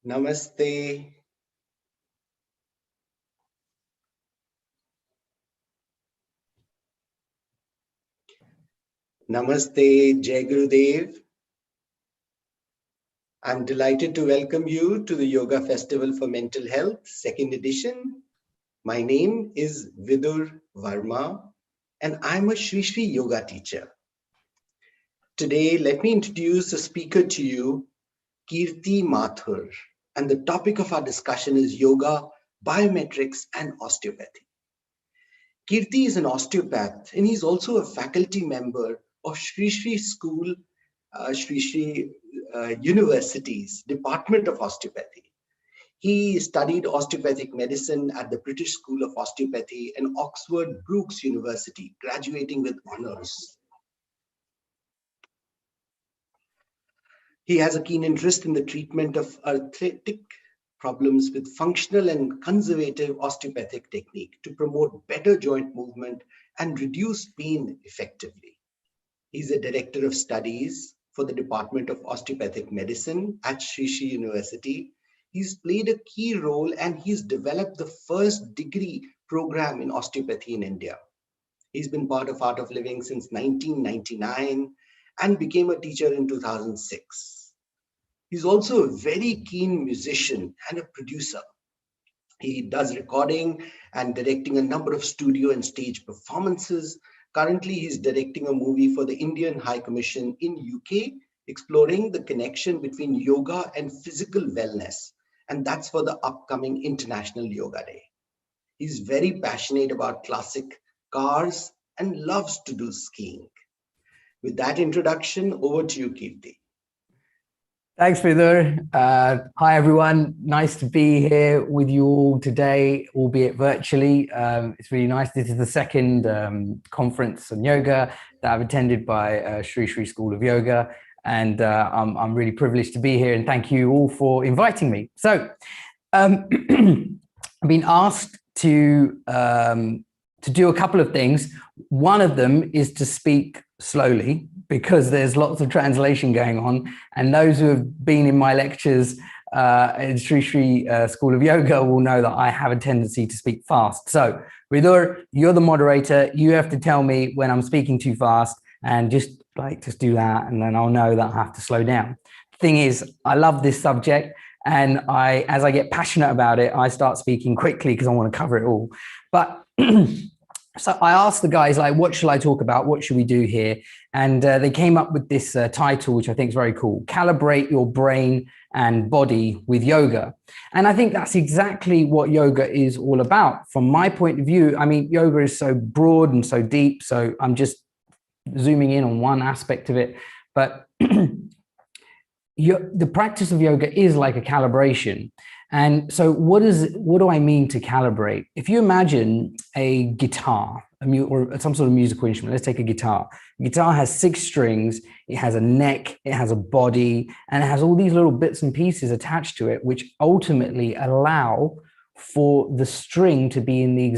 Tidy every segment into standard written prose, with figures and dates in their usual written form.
Namaste. Namaste, Jai Gurudev. I'm delighted to welcome you to the Yoga Festival for Mental Health, second edition. My name is Vidur Verma, and I'm a Shri Shri Yoga teacher. Today, let me introduce a speaker to you, Kirti Mathur, and the topic of our discussion is yoga, biometrics, and osteopathy. Kirti is an osteopath, and he's also a faculty member of Shri Shri School, Shri Shri University's Department of Osteopathy. He studied osteopathic medicine at the British School of Osteopathy and Oxford Brookes University, graduating with honors. He has a keen interest in the treatment of arthritic problems with functional and conservative osteopathic technique to promote better joint movement and reduce pain effectively. He's a director of studies for the Department of Osteopathic Medicine at Shri Shri University. He's played a key role and he's developed the first degree program in osteopathy in India. He's been part of Art of Living since 1999 and became a teacher in 2006. He's also a very keen musician and a producer. He does recording and directing a number of studio and stage performances. Currently, he's directing a movie for the Indian High Commission in UK, exploring the connection between yoga and physical wellness. And that's for the upcoming International Yoga Day. He's very passionate about classic cars and loves to do skiing. With that introduction, over to you, Kirti. Thanks, Vidur. Hi, everyone. Nice to be here with you all today, albeit virtually. It's really nice. This is the second conference on yoga that I've attended by Shri Shri School of Yoga. And I'm really privileged to be here. And thank you all for inviting me. So I've been asked to do a couple of things. One of them is to speak slowly, because there's lots of translation going on. And those who have been in my lectures in Shri Shri School of Yoga will know that I have a tendency to speak fast. So Vidur, you're the moderator. You have to tell me when I'm speaking too fast and just do that. And then I'll know that I have to slow down. The thing is, I love this subject. And as I get passionate about it, I start speaking quickly because I want to cover it all. But so I asked the guys, what shall I talk about? What should we do here? And they came up with this title, which I think is very cool. Calibrate your brain and body with yoga. And I think that's exactly what yoga is all about. From my point of view, I mean, yoga is so broad and so deep. So I'm just zooming in on one aspect of it. But the practice of yoga is like a calibration. And so what do I mean to calibrate? If you imagine a guitar or some sort of musical instrument, let's take a guitar. A guitar has 6 strings, it has a neck, it has a body, and it has all these little bits and pieces attached to it, which ultimately allow for the string to be in the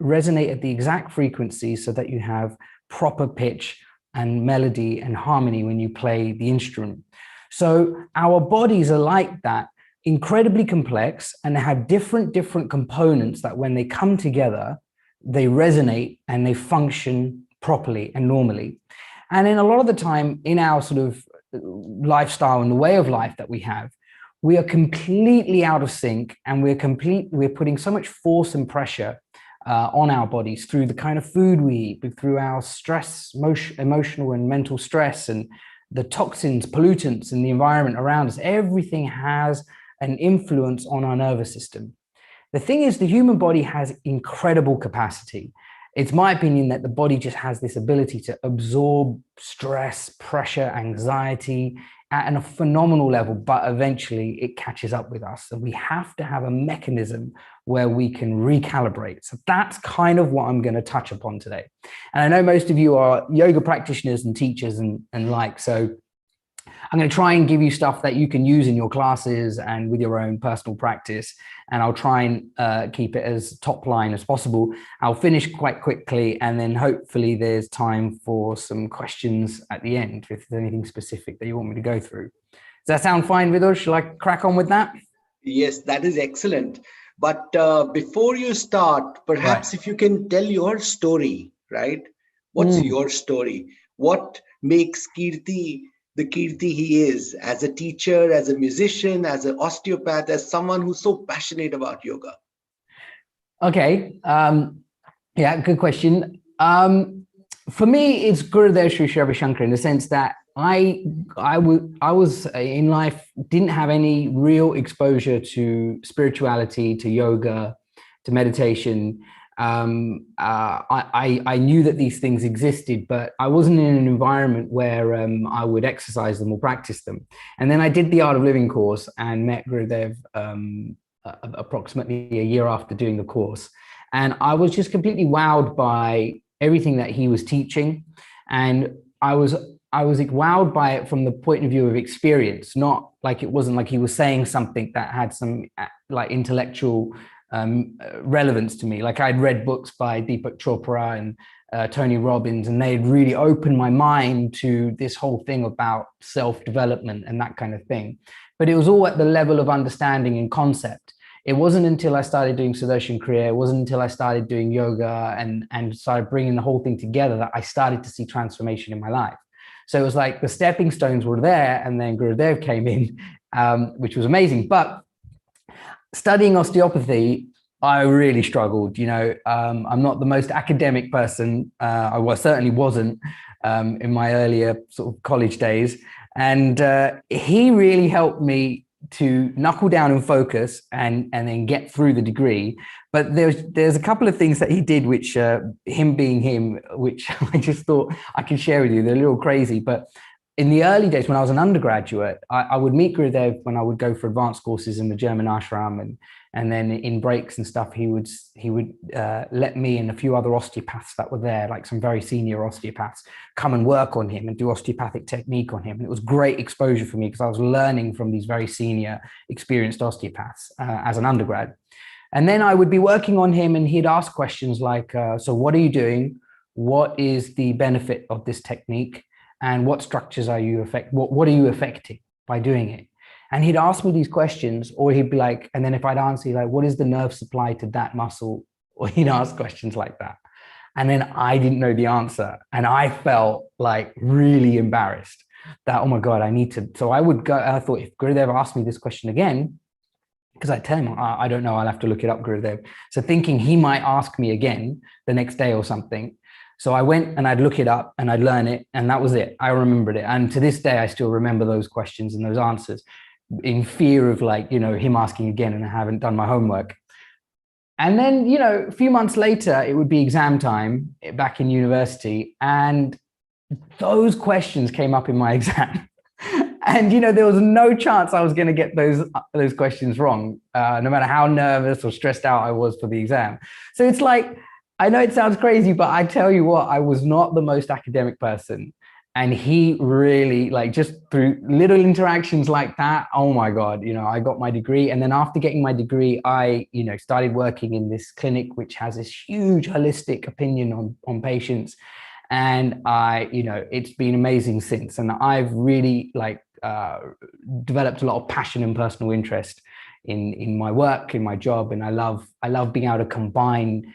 resonate at the exact frequency so that you have proper pitch, and melody and harmony when you play the instrument. So our bodies are like that, incredibly complex, and have different components that when they come together, they resonate and they function properly and normally. And then a lot of the time in our sort of lifestyle and the way of life that we have, we are completely out of sync, and we're putting so much force and pressure on our bodies through the kind of food we eat, through our stress, emotional and mental stress, and the toxins, pollutants in the environment around us. Everything has an influence on our nervous system. The thing is, the human body has incredible capacity. It's my opinion that the body just has this ability to absorb stress, pressure, anxiety at a phenomenal level, but eventually it catches up with us. And we have to have a mechanism where we can recalibrate. So that's kind of what I'm going to touch upon today. And I know most of you are yoga practitioners and teachers and like, so I'm going to try and give you stuff that you can use in your classes and with your own personal practice. And I'll try and keep it as top line as possible. I'll finish quite quickly, and then hopefully there's time for some questions at the end if there's anything specific that you want me to go through. Does that sound fine, Vidor? Shall I crack on with that? Yes, that is excellent. But before you start, perhaps if you can tell your story, right? What's your story? What makes Kirti the Kirti he is as a teacher, as a musician, as an osteopath, as someone who's so passionate about yoga? Okay. Yeah, good question. For me, it's Gurudev Sri Sri Ravi Shankar, in the sense that I was in life, didn't have any real exposure to spirituality, to yoga, to meditation. I knew that these things existed, but I wasn't in an environment where I would exercise them or practice them. And then I did the Art of Living course and met Gurudev approximately a year after doing the course. And I was just completely wowed by everything that he was teaching. And I was wowed by it from the point of view of experience, not like, it wasn't like he was saying something that had some like intellectual relevance to me. Like, I'd read books by Deepak Chopra and Tony Robbins, and they had really opened my mind to this whole thing about self-development and that kind of thing. But it was all at the level of understanding and concept. It wasn't until I started doing Sudarshan Kriya, it wasn't until I started doing yoga and started bringing the whole thing together that I started to see transformation in my life. So it was like the stepping stones were there, and then Gurudev came in, which was amazing. But studying osteopathy, I really struggled. You know, I'm not the most academic person. I certainly wasn't in my earlier sort of college days. And he really helped me to knuckle down and focus and then get through the degree. But there's a couple of things that he did, which him being him, which I just thought I can share with you. They're a little crazy, but in the early days when I was an undergraduate, I would meet Gurudev when I would go for advanced courses in the German ashram, and then in breaks and stuff, he would let me and a few other osteopaths that were there, like some very senior osteopaths, come and work on him and do osteopathic technique on him. And it was great exposure for me because I was learning from these very senior, experienced osteopaths as an undergrad. And then I would be working on him, and he'd ask questions like, so what are you doing? What is the benefit of this technique? And what structures are you what are you affecting by doing it? And he'd ask me these questions, or he'd be like, and then if I'd answer, like, what is the nerve supply to that muscle? Or he'd ask questions like that. And then I didn't know the answer. And I felt like really embarrassed that, oh my God, I need to. So I would go, I thought, if Gurudev asked me this question again, because I tell him, I don't know, I'll have to look it up, Gurudev. So thinking he might ask me again the next day or something. So I went and I'd look it up and I'd learn it. And that was it. I remembered it. And to this day, I still remember those questions and those answers, in fear of, like, you know, him asking again, and I haven't done my homework. And then, you know, a few months later, it would be exam time back in university. And those questions came up in my exam. And, you know, there was no chance I was going to get those questions wrong, no matter how nervous or stressed out I was for the exam. So it's like, I know it sounds crazy, but I tell you what, I was not the most academic person. And he really, like, just through little interactions like that, oh my God, you know, I got my degree. And then after getting my degree, I, you know, started working in this clinic, which has this huge holistic opinion on patients. And it's been amazing since. And I've really developed a lot of passion and personal interest in my work, in my job. And I love being able to combine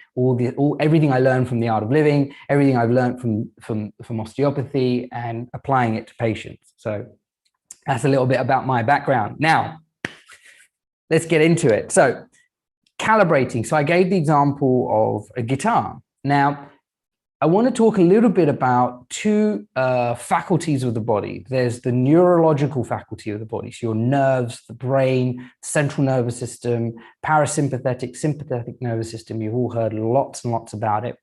everything I learned from the art of living, everything I've learned from osteopathy, and applying it to patients. So that's a little bit about my background. Now, let's get into it. So calibrating. So I gave the example of a guitar. Now, I want to talk a little bit about two faculties of the body. There's the neurological faculty of the body, so your nerves, the brain, central nervous system, parasympathetic, sympathetic nervous system. You've all heard lots and lots about it.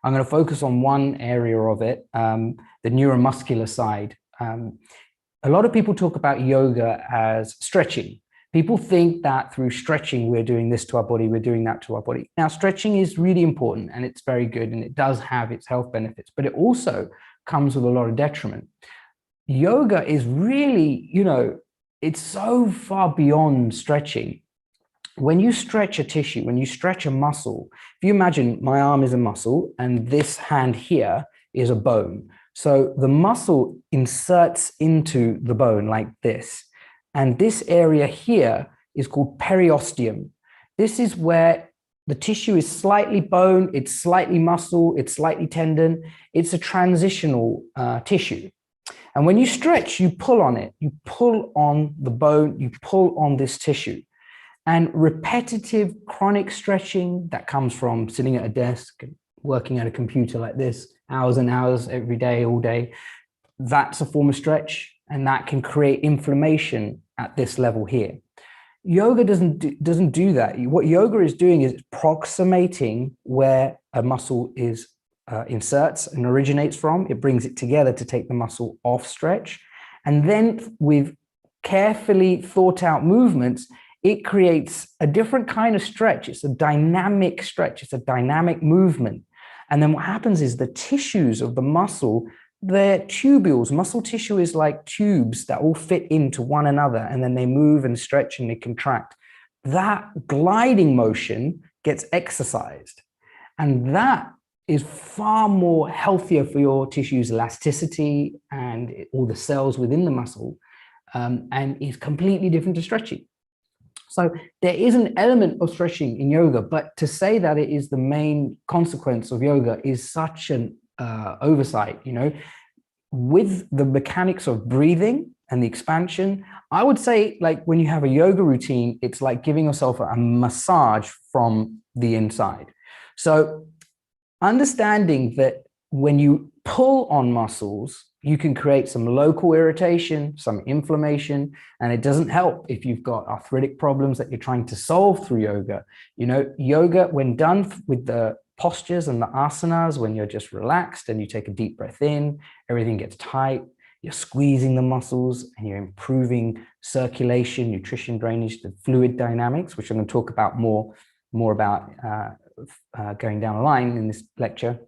I'm going to focus on one area of it, the neuromuscular side. A lot of people talk about yoga as stretching. People think that through stretching, we're doing this to our body, we're doing that to our body. Now, stretching is really important and it's very good and it does have its health benefits, but it also comes with a lot of detriment. Yoga is really, it's so far beyond stretching. When you stretch a tissue, when you stretch a muscle, if you imagine my arm is a muscle and this hand here is a bone. So the muscle inserts into the bone like this. And this area here is called periosteum. This is where the tissue is slightly bone, it's slightly muscle, it's slightly tendon. It's a transitional tissue. And when you stretch, you pull on it. You pull on the bone, you pull on this tissue. And repetitive chronic stretching that comes from sitting at a desk, working at a computer like this, hours and hours every day, all day, that's a form of stretch. And that can create inflammation at this level here. Yoga doesn't do that. What yoga is doing is approximating where a muscle is inserts and originates from. It brings it together to take the muscle off stretch. And then with carefully thought out movements, it creates a different kind of stretch. It's a dynamic stretch. It's a dynamic movement. And then what happens is the tissues of the muscle, they're tubules. Muscle tissue is like tubes that all fit into one another, and then they move and stretch and they contract. That gliding motion gets exercised, and that is far more healthier for your tissue's elasticity and all the cells within the muscle, and is completely different to stretching. So there is an element of stretching in yoga, but to say that it is the main consequence of yoga is such an oversight. With the mechanics of breathing and the expansion, I would say, like, when you have a yoga routine, it's like giving yourself a massage from the inside. So understanding that when you pull on muscles, you can create some local irritation, some inflammation, and it doesn't help if you've got arthritic problems that you're trying to solve through yoga. Yoga, when done with the postures and the asanas, when you're just relaxed and you take a deep breath in, everything gets tight, you're squeezing the muscles and you're improving circulation, nutrition, drainage, the fluid dynamics, which I'm going to talk about more about going down the line in this lecture.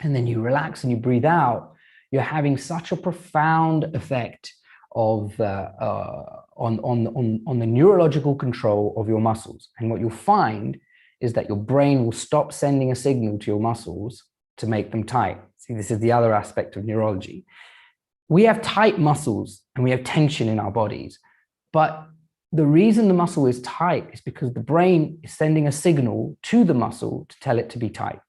And then you relax and you breathe out, you're having such a profound effect of on the neurological control of your muscles. And what you'll find is that your brain will stop sending a signal to your muscles to make them tight. See, this is the other aspect of neurology. We have tight muscles and we have tension in our bodies, but the reason the muscle is tight is because the brain is sending a signal to the muscle to tell it to be tight.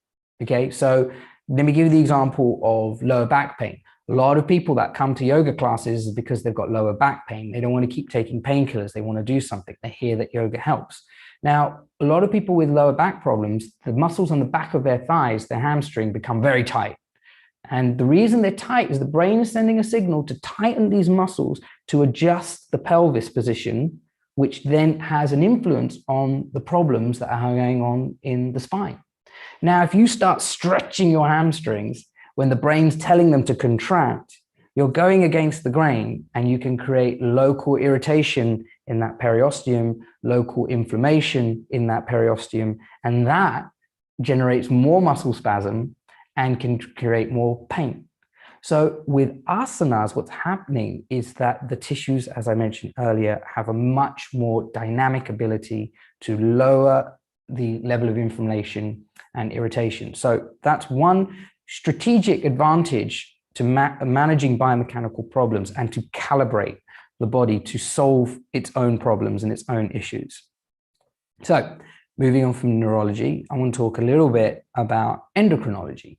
Okay, so let me give you the example of lower back pain. A lot of people that come to yoga classes is because they've got lower back pain. They don't want to keep taking painkillers. They want to do something. They hear that yoga helps. Now, a lot of people with lower back problems, the muscles on the back of their thighs, their hamstring, become very tight. And the reason they're tight is the brain is sending a signal to tighten these muscles to adjust the pelvis position, which then has an influence on the problems that are going on in the spine. Now, if you start stretching your hamstrings when the brain's telling them to contract, you're going against the grain, and you can create local irritation in that periosteum, local inflammation in that periosteum, and that generates more muscle spasm and can create more pain. So with asanas, what's happening is that the tissues, as I mentioned earlier, have a much more dynamic ability to lower the level of inflammation and irritation. So that's one strategic advantage to managing biomechanical problems and to calibrate the body to solve its own problems and its own issues. So moving on from neurology, I want to talk a little bit about endocrinology.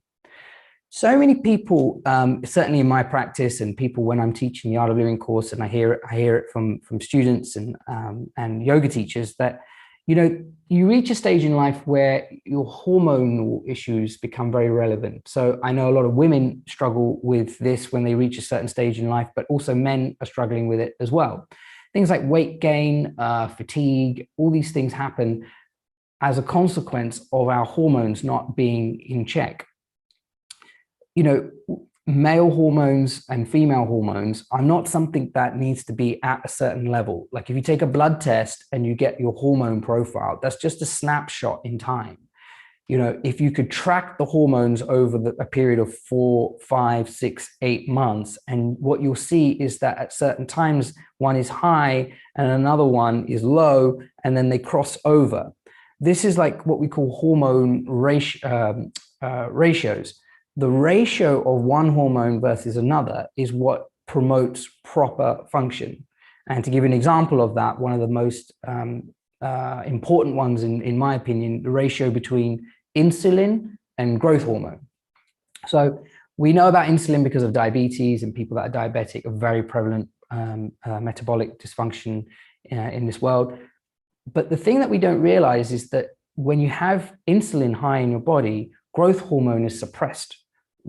So many people, certainly in my practice, and people when I'm teaching the Art of Living course, and I hear it from students and yoga teachers, that you reach a stage in life where your hormonal issues become very relevant. So I know a lot of women struggle with this when they reach a certain stage in life, but also men are struggling with it as well. Things like weight gain, fatigue, all these things happen as a consequence of our hormones not being in check. Male hormones and female hormones are not something that needs to be at a certain level. Like if you take a blood test and you get your hormone profile, that's just a snapshot in time. If you could track the hormones over a period of 4, 5, 6, 8 months, and what you'll see is that at certain times, one is high and another one is low, and then they cross over. This is like what we call hormone ratios. The ratio of one hormone versus another is what promotes proper function. And to give an example of that, one of the most important ones, in my opinion, the ratio between insulin and growth hormone. So we know about insulin because of diabetes, and people that are diabetic are very prevalent metabolic dysfunction in this world. But the thing that we don't realize is that when you have insulin high in your body, growth hormone is suppressed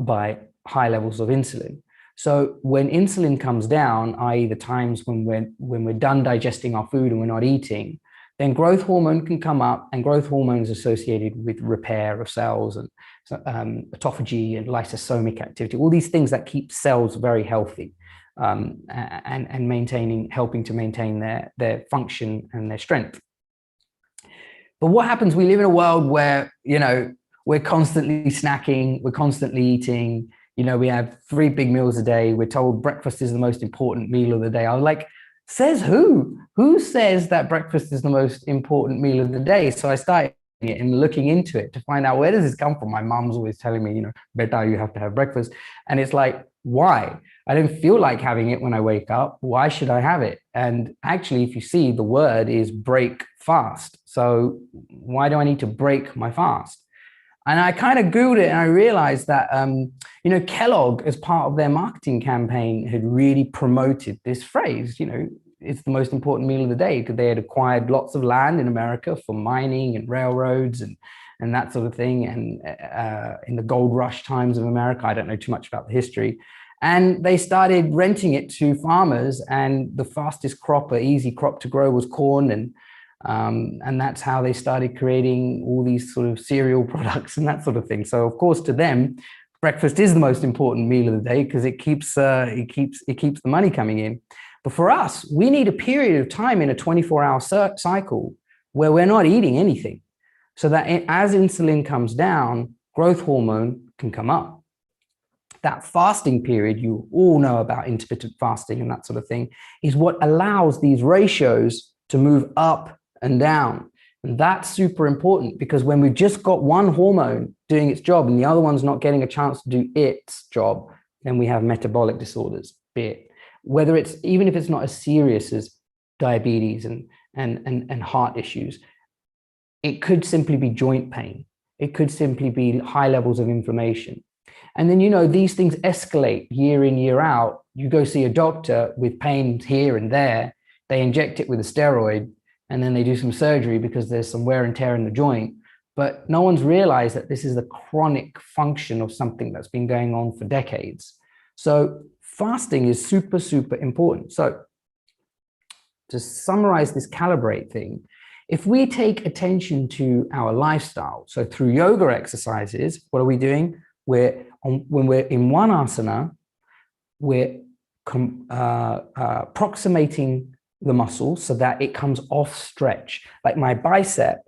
by high levels of insulin. So when insulin comes down, i.e. the times when we're done digesting our food and we're not eating, then growth hormone can come up, and growth hormone is associated with repair of cells and autophagy and lysosomic activity, all these things that keep cells very healthy and helping to maintain their function and their strength. But what happens? We live in a world where, we're constantly snacking, we're constantly eating, we have 3 big meals a day. We're told breakfast is the most important meal of the day. I was like, says who? Who says that breakfast is the most important meal of the day? So I started it and looking into it to find out, where does this come from? My mom's always telling me, beta, you have to have breakfast. And it's like, why? I don't feel like having it when I wake up. Why should I have it? And actually, if you see, the word is break fast. So why do I need to break my fast? And I kind of Googled it, and I realized that, Kellogg, as part of their marketing campaign, had really promoted this phrase, it's the most important meal of the day, because they had acquired lots of land in America for mining and railroads and that sort of thing. And in the gold rush times of America, I don't know too much about the history. And they started renting it to farmers, and the fastest crop, or easy crop to grow, was corn. And that's how they started creating all these sort of cereal products and that sort of thing. So of course, to them, breakfast is the most important meal of the day, because it keeps the money coming in. But for us, we need a period of time in a 24-hour cycle where we're not eating anything, so that as insulin comes down, growth hormone can come up. That fasting period, you all know about intermittent fasting and that sort of thing, is what allows these ratios to move up and down. And that's super important, because when we've just got one hormone doing its job and the other one's not getting a chance to do its job, then we have metabolic disorders, be it whether it's, even if it's not as serious as diabetes and heart issues. It could simply be joint pain. It could simply be high levels of inflammation. And then, these things escalate year in, year out. You go see a doctor with pain here and there, they inject it with a steroid, and then they do some surgery because there's some wear and tear in the joint. But no one's realized that this is the chronic function of something that's been going on for decades. So fasting is super, super important. So to summarize this calibrate thing, if we take attention to our lifestyle, so through yoga exercises, what are we doing? When we're in one asana, we're approximating the muscle so that it comes off stretch. Like my bicep,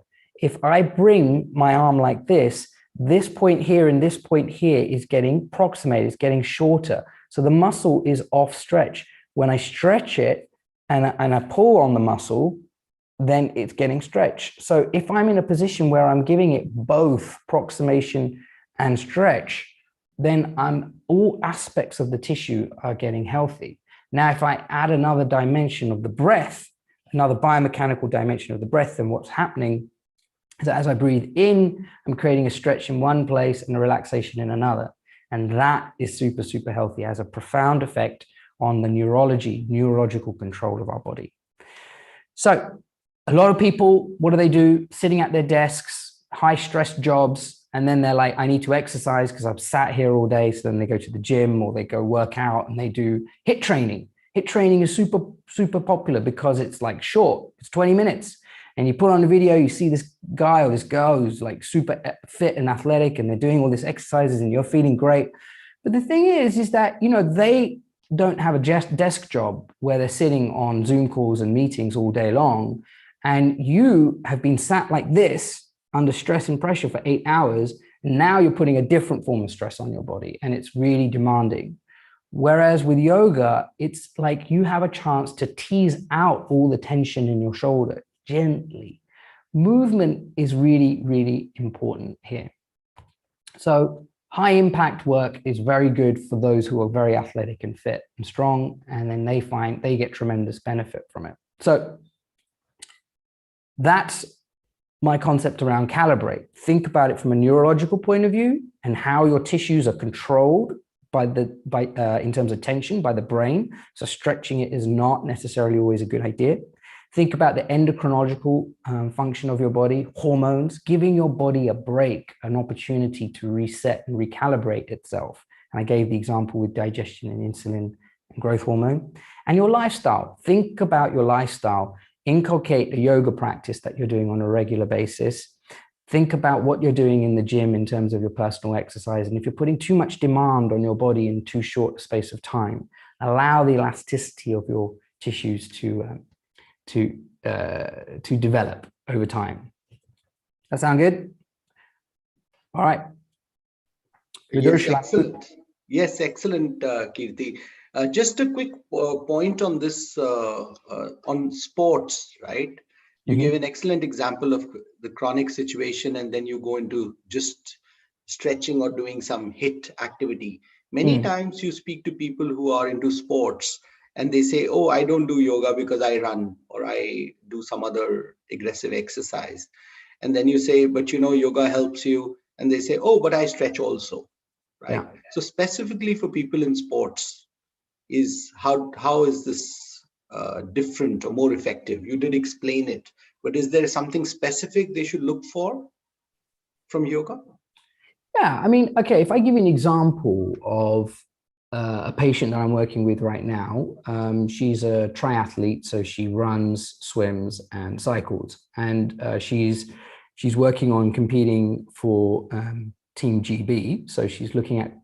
if I bring my arm like this point here and this point here is getting approximated, it's getting shorter. So the muscle is off stretch. When I stretch it and I pull on the muscle, then it's getting stretched. So if I'm in a position where I'm giving it both approximation and stretch, then all aspects of the tissue are getting healthy. Now, if I add another dimension of the breath, another biomechanical dimension of the breath, then what's happening is that as I breathe in, I'm creating a stretch in one place and a relaxation in another. And that is super, super healthy, has a profound effect on the neurological control of our body. So a lot of people, what do? Sitting at their desks, high stress jobs, and then they're like, I need to exercise because I've sat here all day. So then they go to the gym or they go work out and they do HIIT training. HIIT training is super, super popular because it's like short, it's 20 minutes. And you put on a video, you see this guy or this girl who's like super fit and athletic, and they're doing all these exercises and you're feeling great. But the thing is that, you know, they don't have a desk job where they're sitting on Zoom calls and meetings all day long. And you have been sat like this under stress and pressure for 8 hours. And now you're putting a different form of stress on your body, and it's really demanding. Whereas with yoga, it's like you have a chance to tease out all the tension in your shoulder gently. Movement is really, really important here. So high impact work is very good for those who are very athletic and fit and strong, and then they get tremendous benefit from it. So that's my concept around calibrate. Think about it from a neurological point of view and how your tissues are controlled in terms of tension by the brain. So stretching it is not necessarily always a good idea. Think about the endocrinological function of your body, hormones, giving your body a break, an opportunity to reset and recalibrate itself. And I gave the example with digestion and insulin and growth hormone. And your lifestyle. Think about your lifestyle. Inculcate a yoga practice that you're doing on a regular basis. Think about what you're doing in the gym in terms of your personal exercise. And if you're putting too much demand on your body in too short a space of time, allow the elasticity of your tissues to develop over time. That sound good? All right. Yes, excellent. Yes, excellent, Kirti. Just a quick point on this, on sports, right? You gave an excellent example of the chronic situation, and then you go into just stretching or doing some HIIT activity. Many times you speak to people who are into sports and they say, oh, I don't do yoga because I run or I do some other aggressive exercise. And then you say, but you know, yoga helps you. And they say, oh, but I stretch also, right? Yeah. So specifically for people in sports, is how is this different or more effective? You did explain it, but is there something specific they should look for from yoga? Yeah, I mean, okay, if I give you an example of a patient that I'm working with right now, she's a triathlete, so she runs, swims, and cycles, and she's working on competing for Team GB. So she's looking at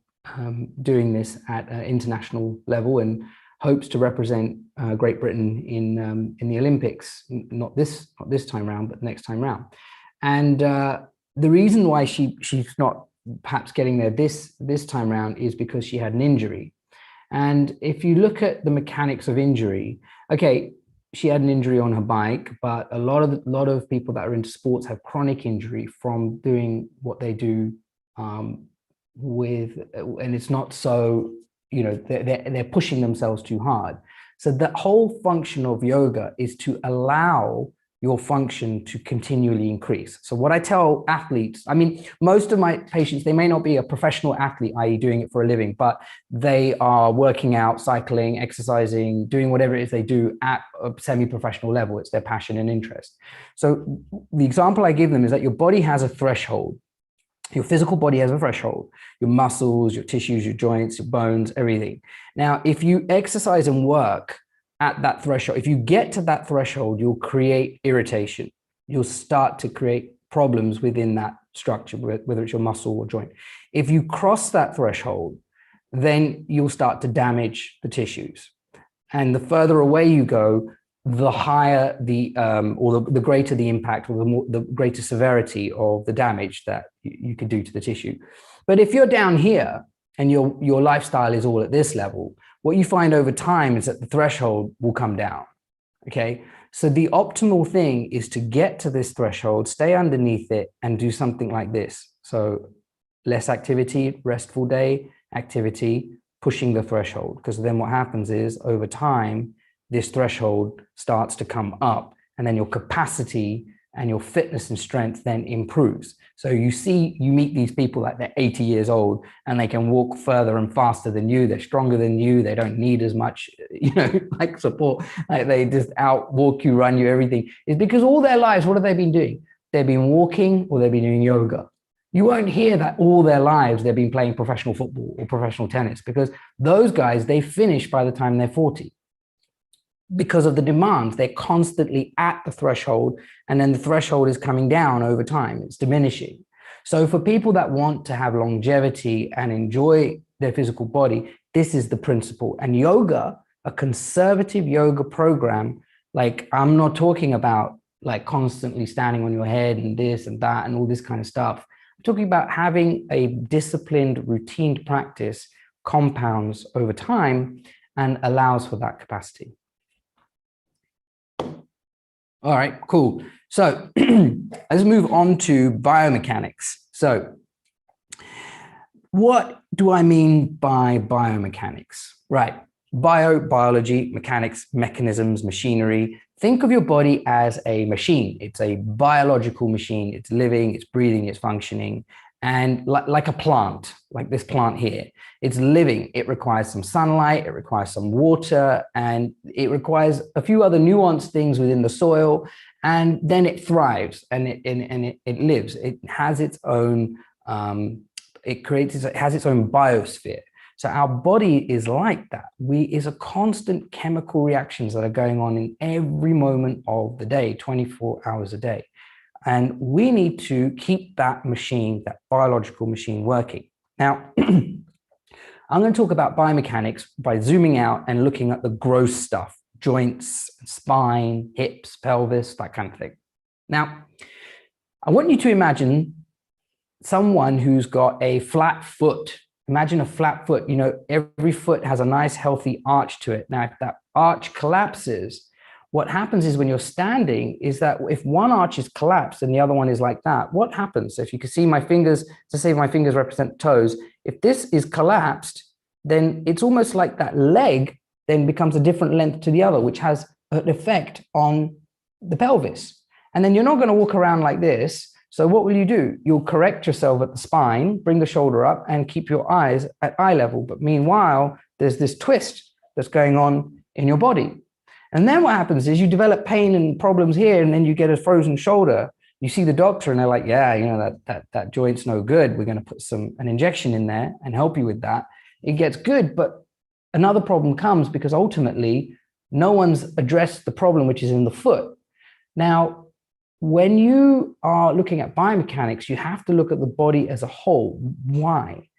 doing this at an international level and hopes to represent Great Britain in the Olympics, not this time round, but next time round. And the reason why she's not perhaps getting there this time round is because she had an injury. And if you look at the mechanics of injury, okay, she had an injury on her bike, but a lot of people that are into sports have chronic injury from doing what they do and it's not so, you know, they're pushing themselves too hard. So the whole function of yoga is to allow your function to continually increase. So what I tell athletes, I mean, most of my patients, they may not be a professional athlete, i.e. doing it for a living, but they are working out, cycling, exercising, doing whatever it is they do at a semi-professional level. It's their passion and interest. So the example I give them is that your body has a threshold. Your physical body has a threshold, your muscles, your tissues, your joints, your bones, everything. Now, if you exercise and work at that threshold, if you get to that threshold, you'll create irritation. You'll start to create problems within that structure, whether it's your muscle or joint. If you cross that threshold, then you'll start to damage the tissues. And the further away you go, the higher the greater the impact, or the greater severity of the damage that you could do to the tissue. But if you're down here and your lifestyle is all at this level, what you find over time is that the threshold will come down. Okay, so the optimal thing is to get to this threshold, stay underneath it, and do something like this. So less activity, restful day, activity, pushing the threshold. Because then what happens is over time, this threshold starts to come up, and then your capacity and your fitness and strength then improves. So you meet these people like they're 80 years old and they can walk further and faster than you. They're stronger than you. They don't need as much, like support. Like they just walk you, run you, everything. It's because all their lives, what have they been doing? They've been walking or they've been doing yoga. You won't hear that all their lives they've been playing professional football or professional tennis, because those guys, they finish by the time they're 40. Because of the demands, they're constantly at the threshold, and then the threshold is coming down over time. It's diminishing. So for people that want to have longevity and enjoy their physical body, this is the principle. And yoga, a conservative yoga program, like I'm not talking about like constantly standing on your head and this and that and all this kind of stuff. I'm talking about having a disciplined, routine practice compounds over time and allows for that capacity. All right, cool. So let's move on to biomechanics. So what do I mean by biomechanics? Right. Biology, mechanics, mechanisms, machinery. Think of your body as a machine. It's a biological machine. It's living, it's breathing, it's functioning. And like a plant, like this plant here, it's living. It requires some sunlight, it requires some water, and it requires a few other nuanced things within the soil. And then it thrives and it lives. It has its own, it has its own biosphere. So our body is like that. Is a constant chemical reactions that are going on in every moment of the day, 24 hours a day. And we need to keep that machine, that biological machine, working. Now, I'm going to talk about biomechanics by zooming out and looking at the gross stuff, joints, spine, hips, pelvis, that kind of thing. Now, I want you to imagine someone who's got a flat foot. Imagine a flat foot. Every foot has a nice, healthy arch to it. Now, if that arch collapses, what happens is when you're standing is that if one arch is collapsed and the other one is like that, what happens? So if you can see my fingers, to say my fingers represent toes, if this is collapsed, then it's almost like that leg then becomes a different length to the other, which has an effect on the pelvis. And then you're not going to walk around like this. So what will you do? You'll correct yourself at the spine, bring the shoulder up and keep your eyes at eye level. But meanwhile, there's this twist that's going on in your body. And then what happens is you develop pain and problems here, and then you get a frozen shoulder. You see the doctor and they're like, yeah, that joint's no good. We're going to put an injection in there and help you with that. It gets good, but another problem comes because ultimately no one's addressed the problem, which is in the foot. Now, when you are looking at biomechanics, you have to look at the body as a whole. Why?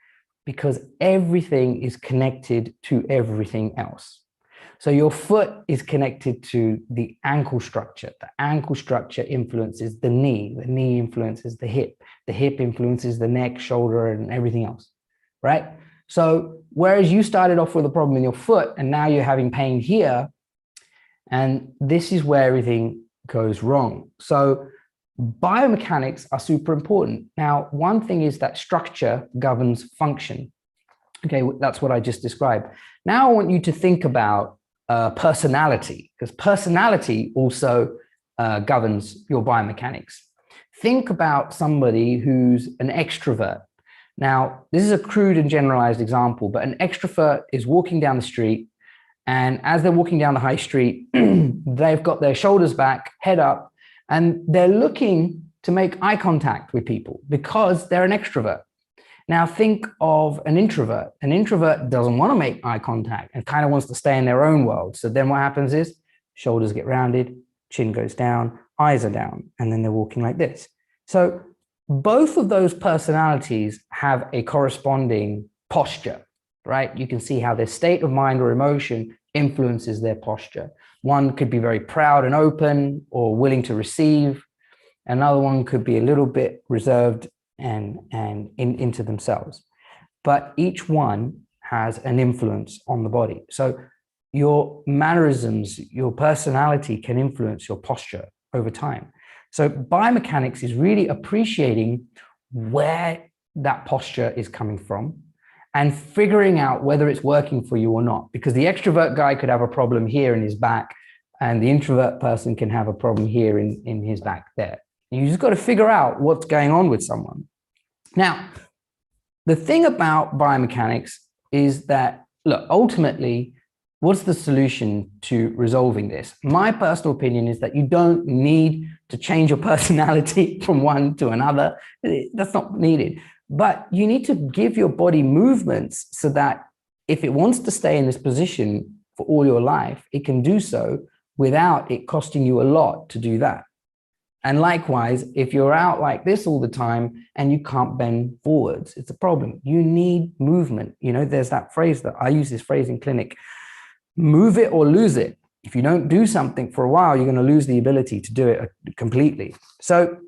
Because everything is connected to everything else. So your foot is connected to the ankle structure. The ankle structure influences the knee influences the hip influences the neck, shoulder, and everything else, right? So whereas you started off with a problem in your foot and now you're having pain here, and this is where everything goes wrong. So biomechanics are super important. Now, one thing is that structure governs function. Okay, that's what I just described. Now I want you to think about personality, because personality also governs your biomechanics. Think about somebody who's an extrovert. Now, this is a crude and generalized example, but an extrovert is walking down the street, and as they're walking down the high street, they've got their shoulders back, head up, and they're looking to make eye contact with people because they're an extrovert. Now think of an introvert. An introvert doesn't want to make eye contact and kind of wants to stay in their own world. So then what happens is shoulders get rounded, chin goes down, eyes are down, and then they're walking like this. So both of those personalities have a corresponding posture, right? You can see how their state of mind or emotion influences their posture. One could be very proud and open or willing to receive. Another one could be a little bit reserved and into themselves. But each one has an influence on the body. So your mannerisms, your personality can influence your posture over time. So biomechanics is really appreciating where that posture is coming from and figuring out whether it's working for you or not. Because the extrovert guy could have a problem here in his back, and the introvert person can have a problem here in his back there. And you just got to figure out what's going on with someone. Now, the thing about biomechanics is that, look, ultimately, what's the solution to resolving this? My personal opinion is that you don't need to change your personality from one to another. That's not needed. But you need to give your body movements so that if it wants to stay in this position for all your life, it can do so without it costing you a lot to do that. And likewise, if you're out like this all the time and you can't bend forwards, it's a problem. You need movement. You know, there's that phrase that I use this phrase in clinic, move it or lose it. If you don't do something for a while, you're going to lose the ability to do it completely. So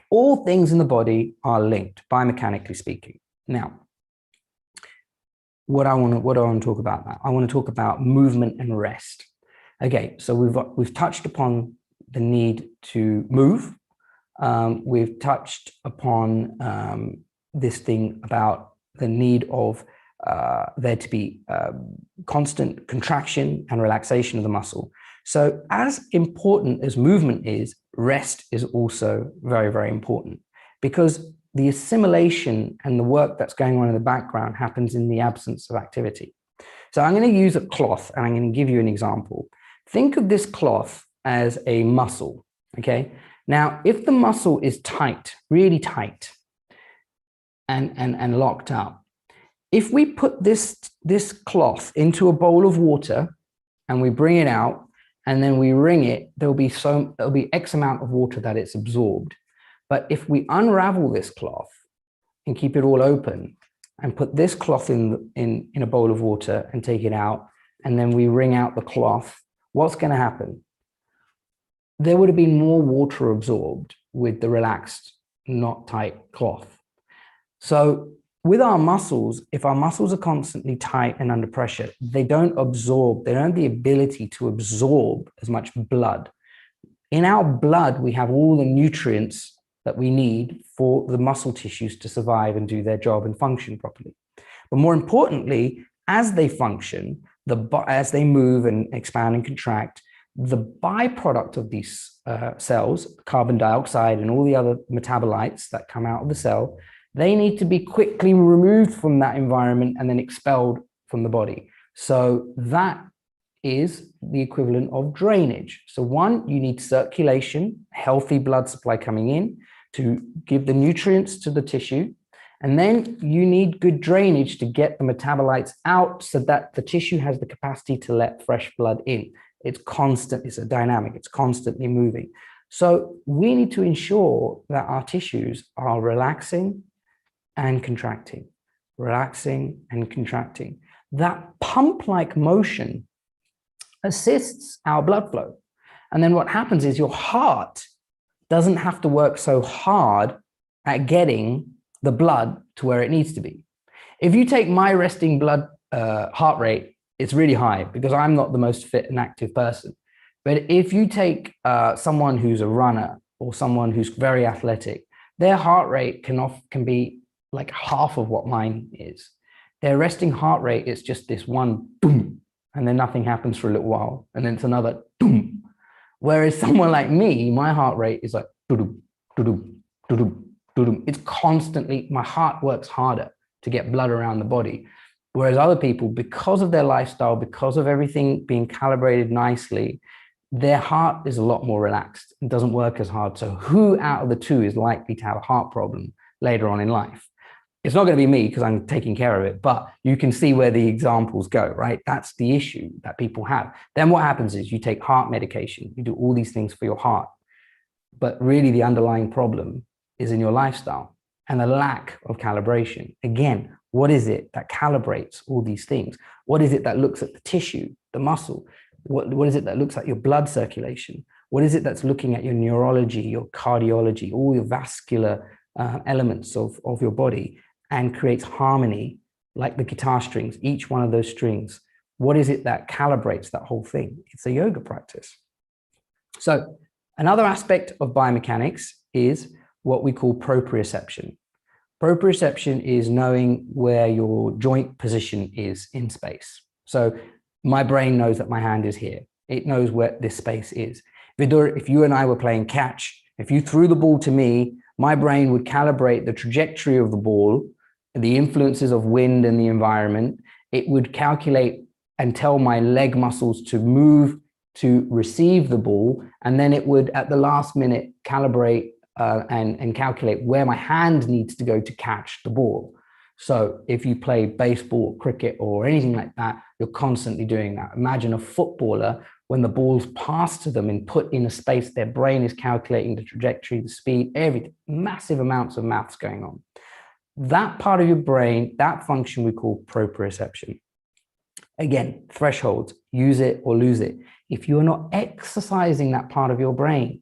all things in the body are linked, biomechanically speaking. Now, what do I want to talk about now? I want to talk about movement and rest. Okay, so we've touched upon the need to move. We've touched upon this thing about the need of there to be constant contraction and relaxation of the muscle. So as important as movement is, rest is also very, very important, because the assimilation and the work that's going on in the background happens in the absence of activity. So I'm going to use a cloth and I'm going to give you an example. Think of this cloth as a muscle, okay? Now, if the muscle is tight, really tight and locked up, if we put this cloth into a bowl of water and we bring it out and then we wring it, there'll be X amount of water that it's absorbed. But if we unravel this cloth and keep it all open and put this cloth in a bowl of water and take it out, and then we wring out the cloth, what's going to happen? There would have been more water absorbed with the relaxed, not tight cloth. So with our muscles, if our muscles are constantly tight and under pressure, they don't absorb, they don't have the ability to absorb as much blood. In our blood, we have all the nutrients that we need for the muscle tissues to survive and do their job and function properly. But more importantly, as they function, as they move and expand and contract, the byproduct of these cells, carbon dioxide and all the other metabolites that come out of the cell, they need to be quickly removed from that environment and then expelled from the body. So that is the equivalent of drainage. So one, you need circulation, healthy blood supply coming in to give the nutrients to the tissue. And then you need good drainage to get the metabolites out so that the tissue has the capacity to let fresh blood in. It's constant, it's a dynamic, it's constantly moving. So we need to ensure that our tissues are relaxing and contracting, relaxing and contracting. That pump-like motion assists our blood flow. And then what happens is your heart doesn't have to work so hard at getting the blood to where it needs to be. If you take my resting blood heart rate, it's really high because I'm not the most fit and active person. But if you take someone who's a runner or someone who's very athletic, their heart rate can be like half of what mine is. Their resting heart rate is just this one boom, and then nothing happens for a little while, and then it's another boom. Whereas someone like me, my heart rate is like doo-doo, doo-doo, doo-doo, doo-doo. It's constantly, my heart works harder to get blood around the body. Whereas other people, because of their lifestyle, because of everything being calibrated nicely, their heart is a lot more relaxed and doesn't work as hard. So who out of the two is likely to have a heart problem later on in life? It's not going to be me because I'm taking care of it, but you can see where the examples go, right? That's the issue that people have. Then what happens is you take heart medication, you do all these things for your heart, but really the underlying problem is in your lifestyle and a lack of calibration. Again, what is it that calibrates all these things? What is it that looks at the tissue, the muscle? What is it that looks at your blood circulation? What is it that's looking at your neurology, your cardiology, all your vascular elements of your body, and creates harmony like the guitar strings, each one of those strings? What is it that calibrates that whole thing? It's a yoga practice. So another aspect of biomechanics is what we call proprioception. Proprioception is knowing where your joint position is in space. So my brain knows that my hand is here. It knows where this space is. Vidur, if you and I were playing catch, if you threw the ball to me, my brain would calibrate the trajectory of the ball, the influences of wind and the environment. It would calculate and tell my leg muscles to move to receive the ball. And then it would, at the last minute, calibrate and calculate where my hand needs to go to catch the ball. So if you play baseball, cricket, or anything like that, you're constantly doing that. Imagine a footballer, when the ball's passed to them and put in a space, their brain is calculating the trajectory, the speed, everything, massive amounts of maths going on. That part of your brain, that function we call proprioception. Again, thresholds, use it or lose it. If you're not exercising that part of your brain,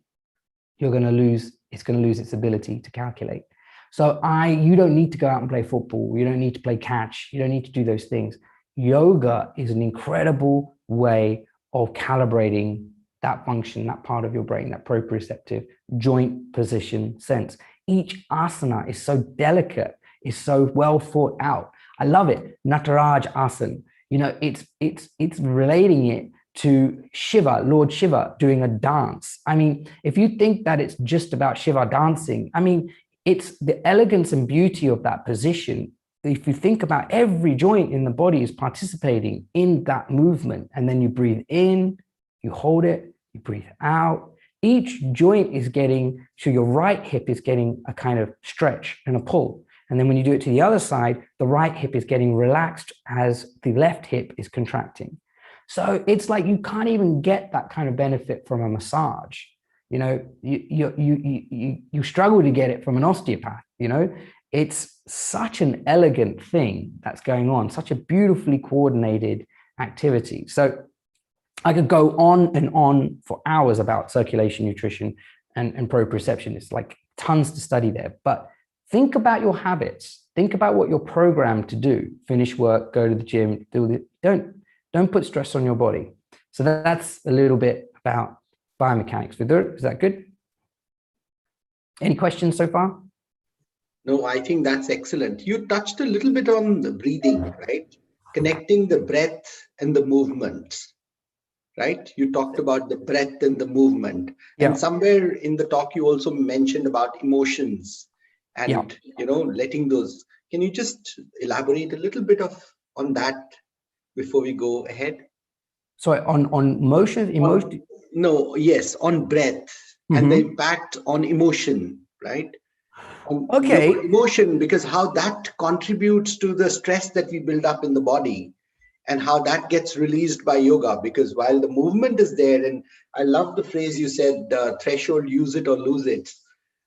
you're going to lose, it's going to lose its ability to calculate. So you don't need to go out and play football. You don't need to play catch. You don't need to do those things. Yoga is an incredible way of calibrating that function, that part of your brain, that proprioceptive joint position sense. Each asana is so delicate, is so well thought out. I love it. Nataraj asana. You know, it's relating it to Shiva, Lord Shiva doing a dance. I mean, if you think that it's just about Shiva dancing, I mean, it's the elegance and beauty of that position. If you think about every joint in the body is participating in that movement, and then you breathe in, you hold it, you breathe out. Each joint is getting, so your right hip is getting a kind of stretch and a pull. And then when you do it to the other side, the right hip is getting relaxed as the left hip is contracting. So it's like you can't even get that kind of benefit from a massage. You know, you struggle to get it from an osteopath. You know, it's such an elegant thing that's going on, such a beautifully coordinated activity. So I could go on and on for hours about circulation, nutrition, and proprioception. It's like tons to study there. But think about your habits. Think about what you're programmed to do. Finish work, go to the gym, do it. Don't put stress on your body. So that's a little bit about biomechanics. Vidur, is that good? Any questions so far? No, I think that's excellent. You touched a little bit on the breathing, right? Connecting the breath and the movement, right? You talked about the breath and the movement. Yeah. And somewhere in the talk, you also mentioned about emotions and, you know, letting those. Can you just elaborate a little bit on that before we go ahead? Sorry, on motion, emotion? Yes, on breath and the impact on emotion, right? Okay. Emotion, because how that contributes to the stress that we build up in the body and how that gets released by yoga. Because while the movement is there, and I love the phrase you said, threshold, use it or lose it.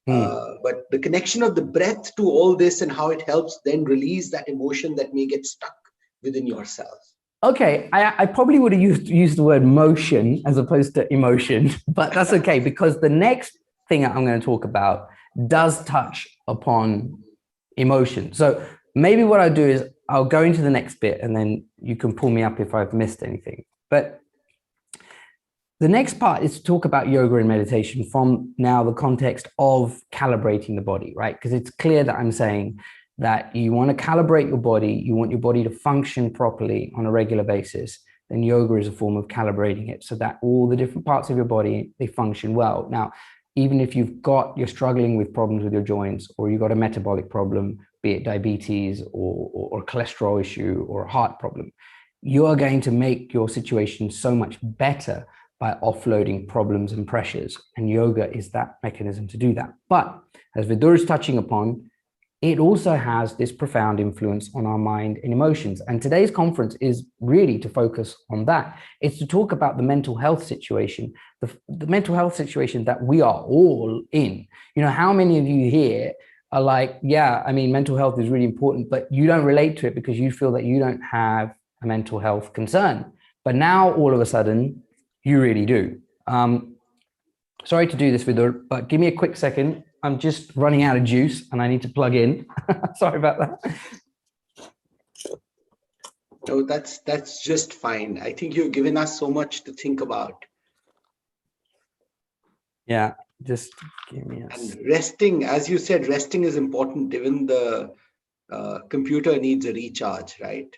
But the connection of the breath to all this and how it helps then release that emotion that may get stuck within yourself. Okay, I probably would have used the word motion as opposed to emotion, but that's okay because the next thing I'm going to talk about does touch upon emotion. So maybe what I'll do is I'll go into the next bit and then you can pull me up if I've missed anything. But the next part is to talk about yoga and meditation from now the context of calibrating the body, right? Because it's clear that I'm saying that you want to calibrate your body, you want your body to function properly on a regular basis, then yoga is a form of calibrating it so that all the different parts of your body, they function well. Now, even if you're struggling with problems with your joints, or you've got a metabolic problem, be it diabetes or a cholesterol issue or a heart problem, you are going to make your situation so much better by offloading problems and pressures. And yoga is that mechanism to do that. But as Vidur is touching upon, it also has this profound influence on our mind and emotions. And today's conference is really to focus on that. It's to talk about the mental health situation, the mental health situation that we are all in. You know, how many of you here are like, yeah, I mean, mental health is really important, but you don't relate to it because you feel that you don't have a mental health concern. But now all of a sudden, you really do. Sorry to do this, Vidur, but give me a quick second. I'm just running out of juice and I need to plug in. Sorry about that. No, that's just fine. I think you've given us so much to think about. Yeah. Just give me a And resting, as you said, resting is important. Even the computer needs a recharge, right?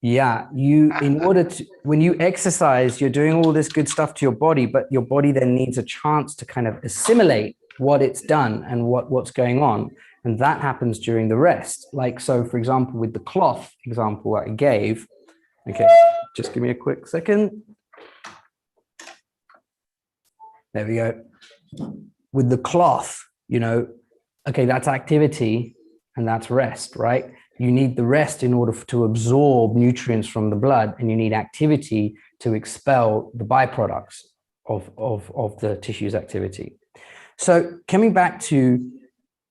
Yeah, in order to, when you exercise, you're doing all this good stuff to your body, but your body then needs a chance to kind of assimilate what it's done and what's going on. And that happens during the rest. Like, so for example, with the cloth example I gave, okay, just give me a quick second. There we go. With the cloth, okay, that's activity and that's rest, right? You need the rest in order to absorb nutrients from the blood, and you need activity to expel the byproducts of the tissue's activity. So coming back to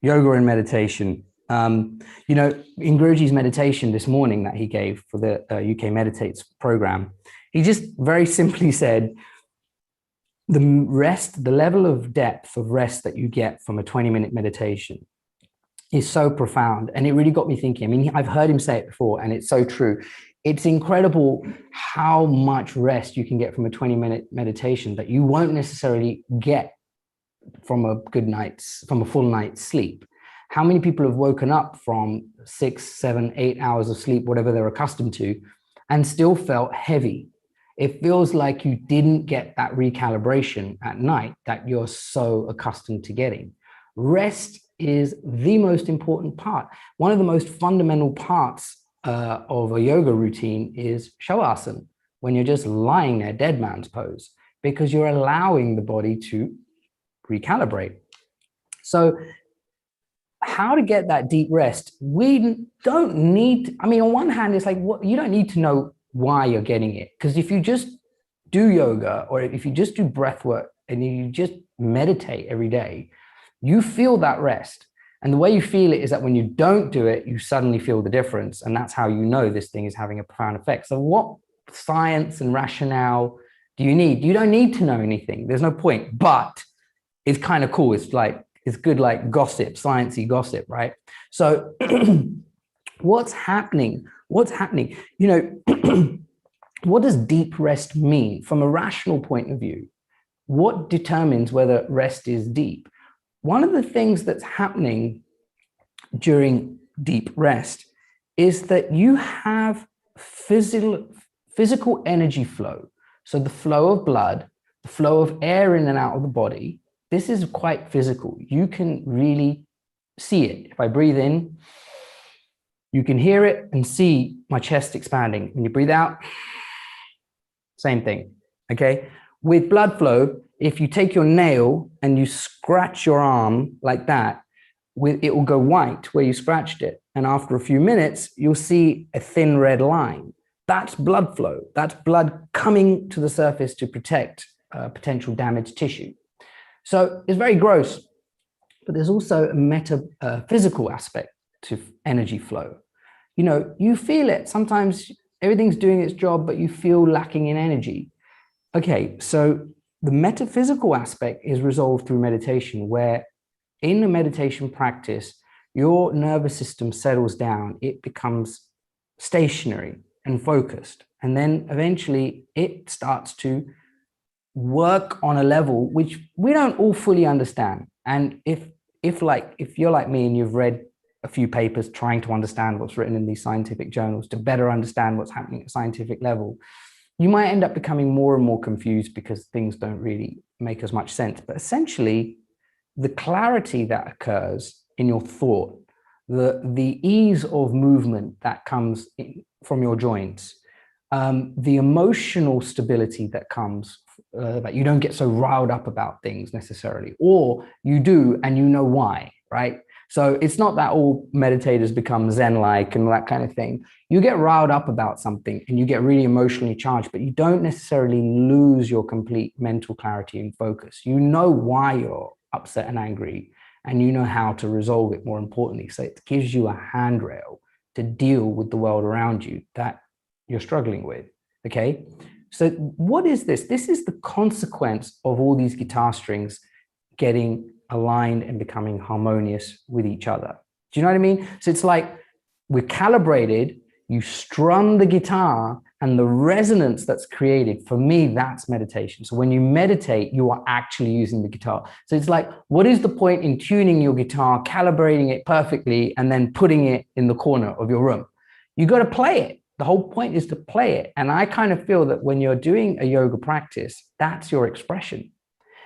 yoga and meditation, in Guruji's meditation this morning that he gave for the UK Meditates program, he just very simply said, the level of depth of rest that you get from a 20-minute meditation is so profound. And it really got me thinking. I mean, I've heard him say it before, and it's so true. It's incredible how much rest you can get from a 20-minute meditation that you won't necessarily get from a full night's sleep. How many people have woken up from 6, 7, 8 hours of sleep, whatever they're accustomed to, and still felt heavy? It feels like you didn't get that recalibration at night that you're so accustomed to getting. Rest is the most important part. One of the most fundamental parts of a yoga routine is shavasana, when you're just lying there, dead man's pose, because you're allowing the body to recalibrate. So how to get that deep rest? We don't need, on one hand, it's like, you don't need to know why you're getting it. Because if you just do yoga, or if you just do breath work and you just meditate every day, you feel that rest. And the way you feel it is that when you don't do it, you suddenly feel the difference. And that's how you know this thing is having a profound effect. So what science and rationale do you need? You don't need to know anything. There's no point, but it's kind of cool. It's good, like gossip, sciencey gossip, right? So what's happening? What does deep rest mean from a rational point of view? What determines whether rest is deep? One of the things that's happening during deep rest is that you have physical energy flow. So the flow of blood, the flow of air in and out of the body, this is quite physical. You can really see it. If I breathe in, you can hear it and see my chest expanding. When you breathe out, same thing, okay? With blood flow, if you take your nail and you scratch your arm like that, it will go white where you scratched it. And after a few minutes, you'll see a thin red line. That's blood flow. That's blood coming to the surface to protect potential damaged tissue. So it's very gross, but there's also a metaphysical aspect to energy flow. You feel it. Sometimes everything's doing its job, but you feel lacking in energy. Okay, so the metaphysical aspect is resolved through meditation, where in a meditation practice, your nervous system settles down. It becomes stationary and focused. And then eventually it starts to work on a level which we don't all fully understand. And if you're like me and you've read a few papers trying to understand what's written in these scientific journals to better understand what's happening at a scientific level, you might end up becoming more and more confused because things don't really make as much sense. But essentially, the clarity that occurs in your thought, the ease of movement that comes from your joints, the emotional stability that comes, that you don't get so riled up about things necessarily, or you do and you know why, right? So it's not that all meditators become Zen-like and that kind of thing. You get riled up about something and you get really emotionally charged, but you don't necessarily lose your complete mental clarity and focus. You know why you're upset and angry, and you know how to resolve it, more importantly. So it gives you a handrail to deal with the world around you that you're struggling with, okay? So what is this? This is the consequence of all these guitar strings getting aligned and becoming harmonious with each other. Do you know what I mean? So it's like we're calibrated, you strum the guitar and the resonance that's created, for me, that's meditation. So when you meditate, you are actually using the guitar. So it's like, what is the point in tuning your guitar, calibrating it perfectly, and then putting it in the corner of your room? You got to play it. The whole point is to play it. And I kind of feel that when you're doing a yoga practice, that's your expression.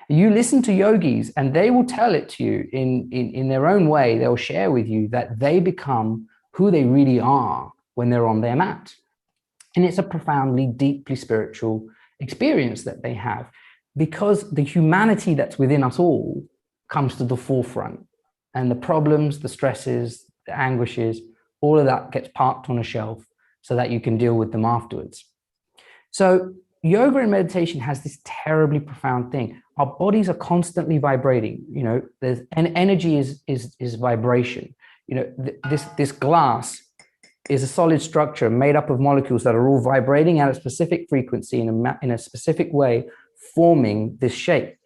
You listen to yogis and they will tell it to you in their own way. They'll share with you that they become who they really are when they're on their mat. And it's a profoundly, deeply spiritual experience that they have, because the humanity that's within us all comes to the forefront, and the problems, the stresses, the anguishes, all of that gets parked on a shelf so that you can deal with them afterwards. So yoga and meditation has this terribly profound thing. Our bodies are constantly vibrating. You know, energy is vibration. You know, this glass is a solid structure made up of molecules that are all vibrating at a specific frequency in a specific way, forming this shape.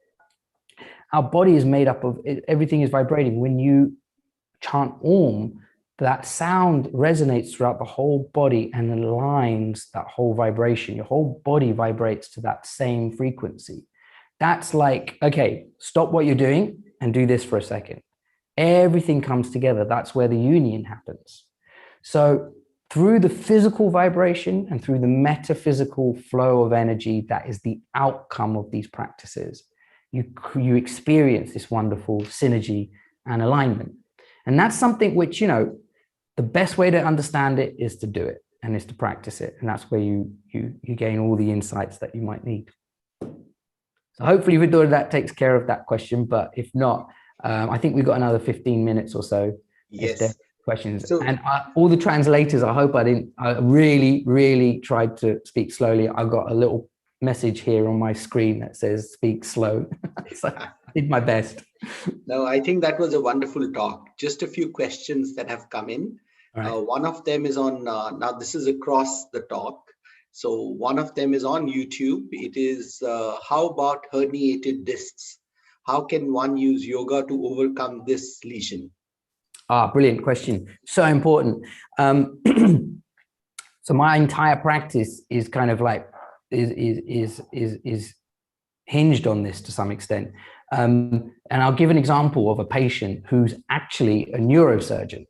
Our body is made up of, everything is vibrating. When you chant Om, that sound resonates throughout the whole body and aligns that whole vibration. Your whole body vibrates to that same frequency. That's like, okay, stop what you're doing and do this for a second. Everything comes together. That's where the union happens. So through the physical vibration and through the metaphysical flow of energy, that is the outcome of these practices. You experience this wonderful synergy and alignment. And that's something which, you know, the best way to understand it is to do it and is to practice it. And that's where you gain all the insights that you might need. So hopefully, Vidura, that takes care of that question. But if not, I think we've got another 15 minutes or so. Yes. Questions. So, and all the translators, I hope I really tried to speak slowly. I got a little message here on my screen that says speak slow. So I did my best. No, I think that was a wonderful talk. Just a few questions that have come in. Right. One of them is on, now this is across the talk. So one of them is on YouTube. It is, how about herniated discs? How can one use yoga to overcome this lesion? Brilliant question. So important. So my entire practice is kind of like, is hinged on this to some extent. And I'll give an example of a patient who's actually a neurosurgeon.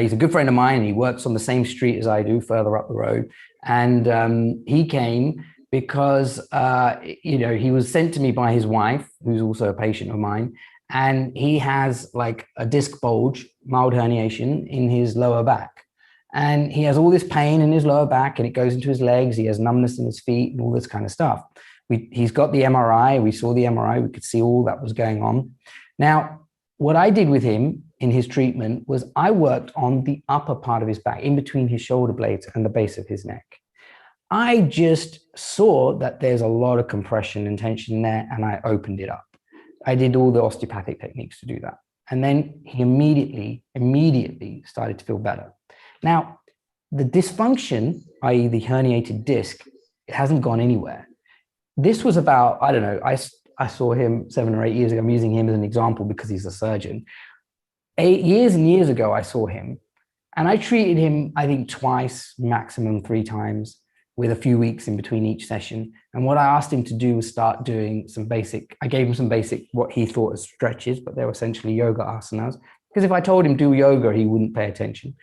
He's a good friend of mine. He works on the same street as I do, further up the road. And he came because, you know, he was sent to me by his wife, who's also a patient of mine. And he has like a disc bulge, mild herniation in his lower back. And he has all this pain in his lower back and it goes into his legs. He has numbness in his feet and all this kind of stuff. He's got the MRI. We saw the MRI. We could see all that was going on. Now, what I did with him in his treatment was I worked on the upper part of his back, in between his shoulder blades and the base of his neck. I just saw that there's a lot of compression and tension there, and I opened it up. I did all the osteopathic techniques to do that. And then he immediately started to feel better. Now, the dysfunction, i.e. the herniated disc, it hasn't gone anywhere. This was about, I don't know, I saw him 7 or 8 years ago. I'm using him as an example because he's a surgeon. 8 years and years ago, I saw him and I treated him, I think twice, maximum 3 times, with a few weeks in between each session. And what I asked him to do was start doing some basic, I gave him some basic, what he thought as stretches, but they were essentially yoga asanas. Because if I told him do yoga, he wouldn't pay attention.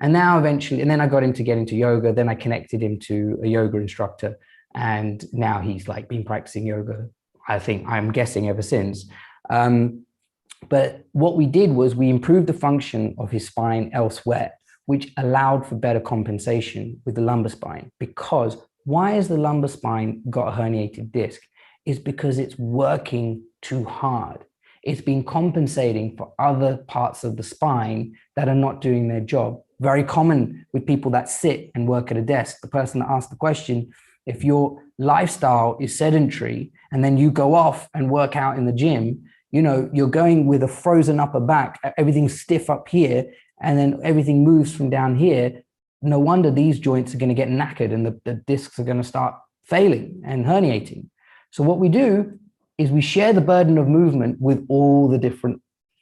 And now eventually, and then I got him to get into yoga. Then I connected him to a yoga instructor. And now he's like been practicing yoga, I think, I'm guessing ever since. But what we did was we improved the function of his spine elsewhere, which allowed for better compensation with the lumbar spine. Because why has the lumbar spine got a herniated disc? It's because it's working too hard. It's been compensating for other parts of the spine that are not doing their job. Very common with people that sit and work at a desk. The person that asked the question, if your lifestyle is sedentary and then you go off and work out in the gym, you know, you're going with a frozen upper back, everything's stiff up here, and then everything moves from down here. No wonder these joints are going to get knackered and the discs are going to start failing and herniating. So what we do is we share the burden of movement with all the different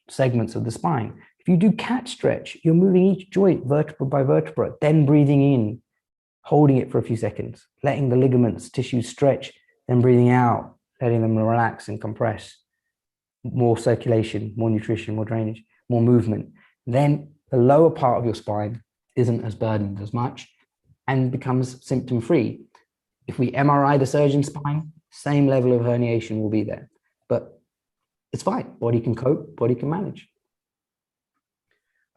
segments of the spine. If you do cat stretch, you're moving each joint vertebra by vertebra, then breathing in, holding it for a few seconds, letting the ligaments, tissues stretch, then breathing out, letting them relax and compress. More circulation, more nutrition, more drainage, more movement. Then the lower part of your spine isn't as burdened as much and becomes symptom free. If we MRI the surgeon's spine, same level of herniation will be there. But it's fine. Body can cope, body can manage.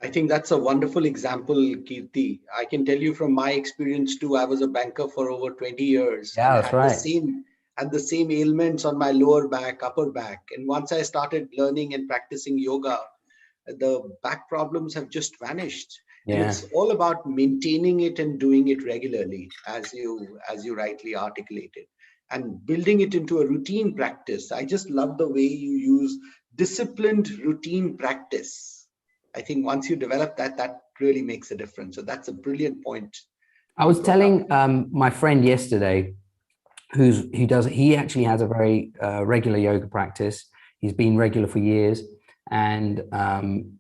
I think that's a wonderful example, Kirti. I can tell you from my experience too. I was a banker for over 20 years and Yeah, that's right. had the same ailments on my lower back, upper back. And once I started learning and practicing yoga, the back problems have just vanished. And Yeah. it's all about maintaining it and doing it regularly, as you rightly articulated, and building it into a routine practice. I just love the way you use disciplined routine practice. I think once you develop that, that really makes a difference. So that's a brilliant point. I was telling my friend yesterday, he actually has a very regular yoga practice. He's been regular for years, and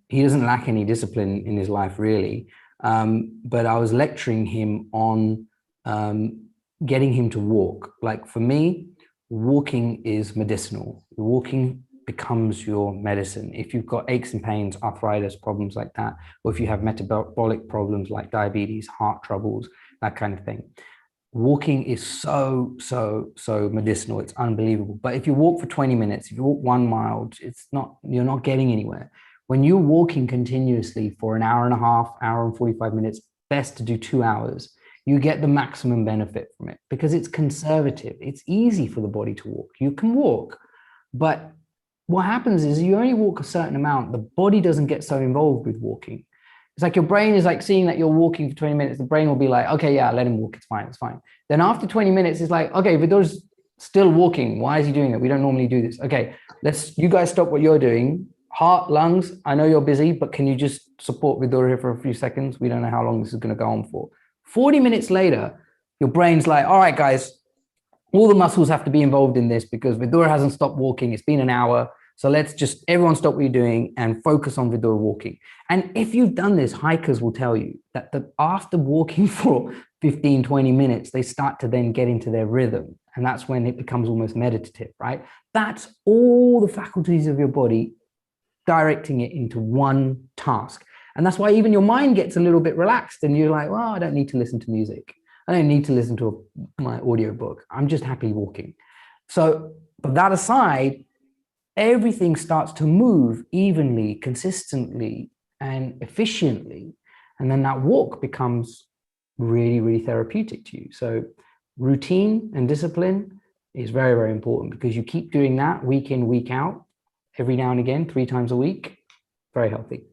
he doesn't lack any discipline in his life really. But I was lecturing him on getting him to walk. Like for me, walking is medicinal. Walking becomes your medicine. If you've got aches and pains, arthritis, problems like that, or if you have metabolic problems like diabetes, heart troubles, that kind of thing, walking is so medicinal. It's unbelievable. But if you walk for 20 minutes, if you walk 1 mile, you're not getting anywhere. When you're walking continuously for an hour and a half, hour and 45 minutes, best to do 2 hours, you get the maximum benefit from it because it's conservative. It's easy for the body to walk. You can walk, but what happens is you only walk a certain amount. The body doesn't get so involved with walking. It's like your brain is like seeing that you're walking for 20 minutes. The brain will be like, okay, yeah, let him walk. It's fine. It's fine. Then after 20 minutes, it's like, okay, Vidur's still walking. Why is he doing it? We don't normally do this. Okay, you guys stop what you're doing. Heart, lungs, I know you're busy, but can you just support Vidur here for a few seconds? We don't know how long this is going to go on for. 40 minutes later, your brain's like, all right, guys, all the muscles have to be involved in this because Vidur hasn't stopped walking. It's been an hour. So let's just everyone stop what you're doing and focus on Vidur walking. And if you've done this, hikers will tell you that after walking for 15, 20 minutes, they start to then get into their rhythm. And that's when it becomes almost meditative, right? That's all the faculties of your body directing it into one task. And that's why even your mind gets a little bit relaxed and you're like, well, I don't need to listen to music. I don't need to listen to my audio book. I'm just happy walking. So, but that aside, everything starts to move evenly, consistently, and efficiently. And then that walk becomes really, really therapeutic to you. So routine and discipline is very, very important because you keep doing that week in, week out, every now and again, 3 times a week. Very healthy.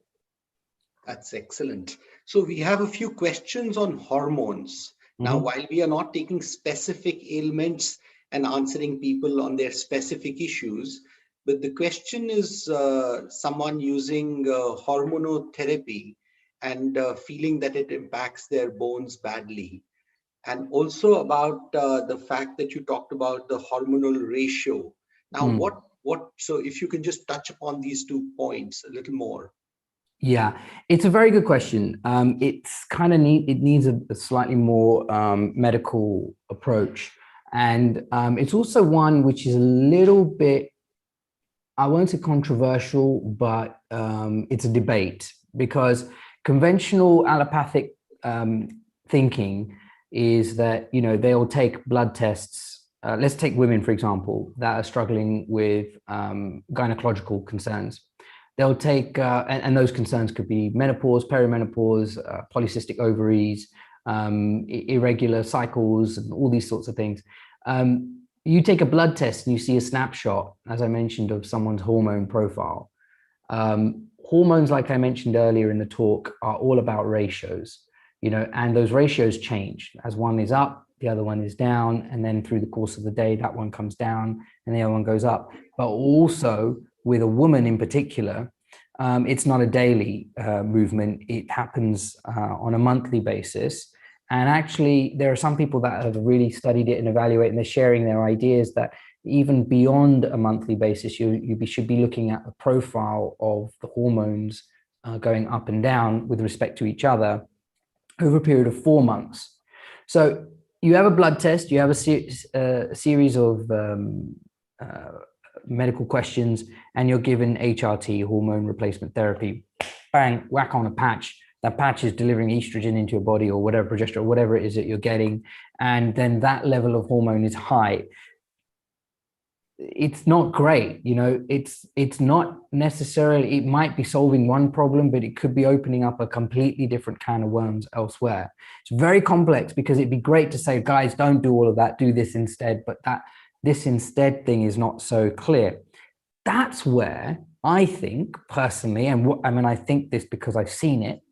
That's excellent. So we have a few questions on hormones. Now, while we are not taking specific ailments and answering people on their specific issues, but the question is someone using hormonotherapy and feeling that it impacts their bones badly. And also about the fact that you talked about the hormonal ratio. Now, so if you can just touch upon these 2 points a little more. Yeah, it's a very good question. It's kind of neat. It needs a slightly more medical approach. And it's also one which is a little bit, I won't say controversial, but it's a debate because conventional allopathic thinking is that, they'll take blood tests. Let's take women, for example, that are struggling with gynecological concerns. They'll take, and those concerns could be menopause, perimenopause, polycystic ovaries, irregular cycles, and all these sorts of things. You take a blood test and you see a snapshot, as I mentioned, of someone's hormone profile. Hormones, like I mentioned earlier in the talk, are all about ratios, and those ratios change. As one is up, the other one is down, and then through the course of the day, that one comes down and the other one goes up. But also, with a woman in particular, it's not a daily movement. It happens on a monthly basis. And actually, there are some people that have really studied it and evaluated, and they're sharing their ideas that even beyond a monthly basis, you should be looking at the profile of the hormones going up and down with respect to each other over a period of 4 months. So you have a blood test, you have a series of medical questions, and you're given HRT, hormone replacement therapy. Bang, whack on a patch. That patch is delivering estrogen into your body, or whatever, progesterone, whatever it is that you're getting. And then that level of hormone is high. It's not great, it's not necessarily, it might be solving one problem, but it could be opening up a completely different can of worms elsewhere. It's very complex, because it'd be great to say, guys, don't do all of that, do this instead, but this instead thing is not so clear. That's where I think personally, and I think this because I've seen it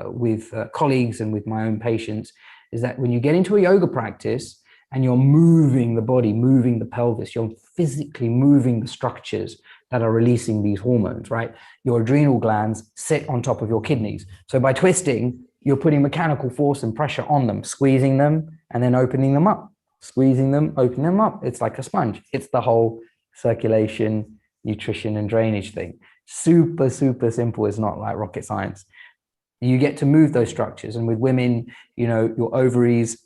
with colleagues and with my own patients, is that when you get into a yoga practice and you're moving the body, moving the pelvis, you're physically moving the structures that are releasing these hormones, right? Your adrenal glands sit on top of your kidneys. So by twisting, you're putting mechanical force and pressure on them, squeezing them and then opening them up, squeezing them, opening them up. It's like a sponge. It's the whole circulation, nutrition, and drainage thing. Super, super simple. It's not like rocket science. You get to move those structures. And with women, your ovaries,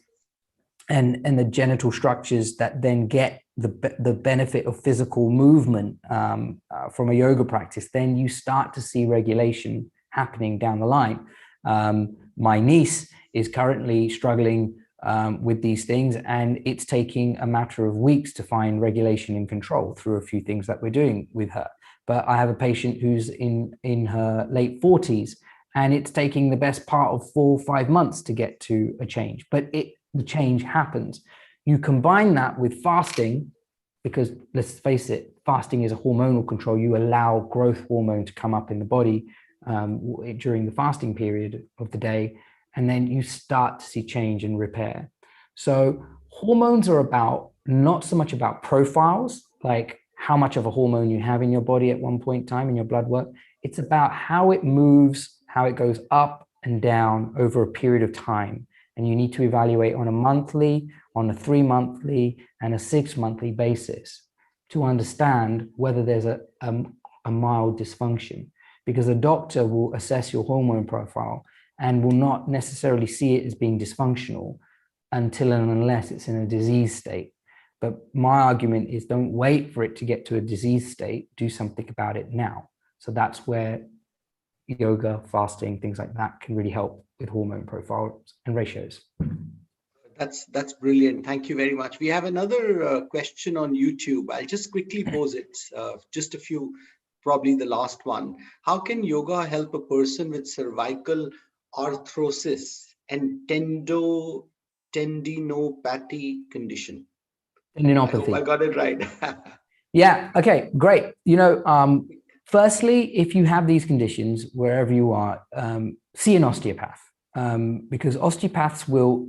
and the genital structures that then get the benefit of physical movement from a yoga practice, then you start to see regulation happening down the line. My niece is currently struggling with these things, and it's taking a matter of weeks to find regulation and control through a few things that we're doing with her. But I have a patient who's in her late 40s, and it's taking the best part of 4 or 5 months to get to a change. But the change happens. You combine that with fasting, because let's face it, fasting is a hormonal control. You allow growth hormone to come up in the body during the fasting period of the day, and then you start to see change and repair. So hormones are not so much about profiles, like how much of a hormone you have in your body at one point in time in your blood work. It's about how it moves, how it goes up and down over a period of time. And you need to evaluate on a monthly, on a 3-monthly, and a 6-monthly basis to understand whether there's a mild dysfunction, because a doctor will assess your hormone profile and will not necessarily see it as being dysfunctional until and unless it's in a disease state. But my argument is, don't wait for it to get to a disease state, do something about it now. So that's where yoga, fasting, things like that can really help with hormone profiles and ratios. That's brilliant. Thank you very much. We have another question on YouTube. I'll just quickly pose it. Just a few, probably the last one. How can yoga help a person with cervical arthrosis and tendinopathy condition? Tendinopathy. I hope I got it right. Yeah. Okay. Great. Firstly, if you have these conditions wherever you are, see an osteopath, because osteopaths will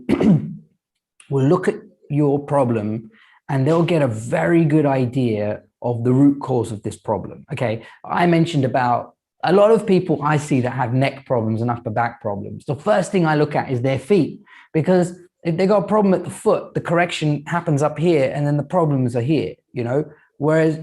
look at your problem and they'll get a very good idea of the root cause of this problem. Okay, I mentioned about a lot of people I see that have neck problems and upper back problems. The first thing I look at is their feet, because if they got a problem at the foot, the correction happens up here and then the problems are here, whereas,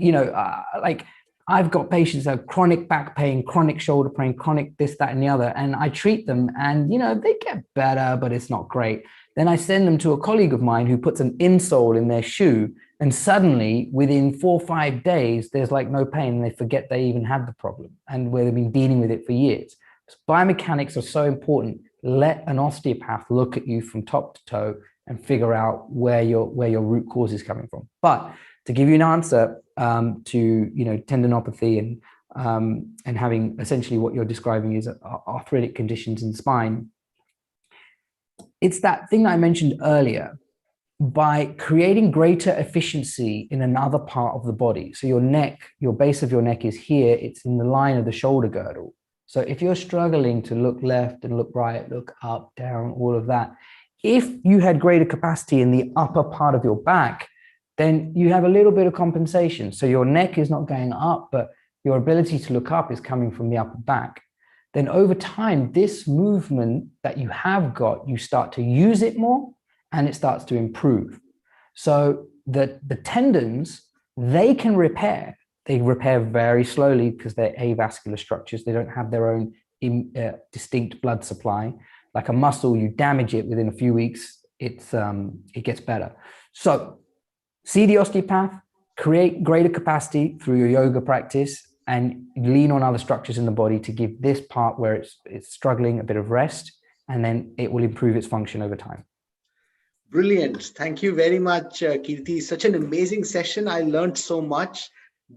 like, I've got patients that have chronic back pain, chronic shoulder pain, chronic this, that, and the other, and I treat them and, they get better, but it's not great. Then I send them to a colleague of mine who puts an insole in their shoe, and suddenly within 4 or 5 days, there's like no pain, and they forget they even had the problem, and where they've been dealing with it for years. So biomechanics are so important. Let an osteopath look at you from top to toe and figure out where your root cause is coming from. But to give you an answer to tendinopathy and having essentially what you're describing is arthritic conditions in the spine, it's that thing that I mentioned earlier. By creating greater efficiency in another part of the body, so your neck, your base of your neck is here, it's in the line of the shoulder girdle. So if you're struggling to look left and look right, look up, down, all of that, if you had greater capacity in the upper part of your back, then you have a little bit of compensation. So your neck is not going up, but your ability to look up is coming from the upper back. Then over time, this movement that you have got, you start to use it more and it starts to improve. So the tendons, they can repair. They repair very slowly because they're avascular structures. They don't have their own distinct blood supply. Like a muscle, you damage it within a few weeks, it gets better. So see the osteopath, create greater capacity through your yoga practice, and lean on other structures in the body to give this part where it's struggling a bit of rest, and then it will improve its function over time. Brilliant. Thank you very much, Kirti. Such an amazing session. I learned so much.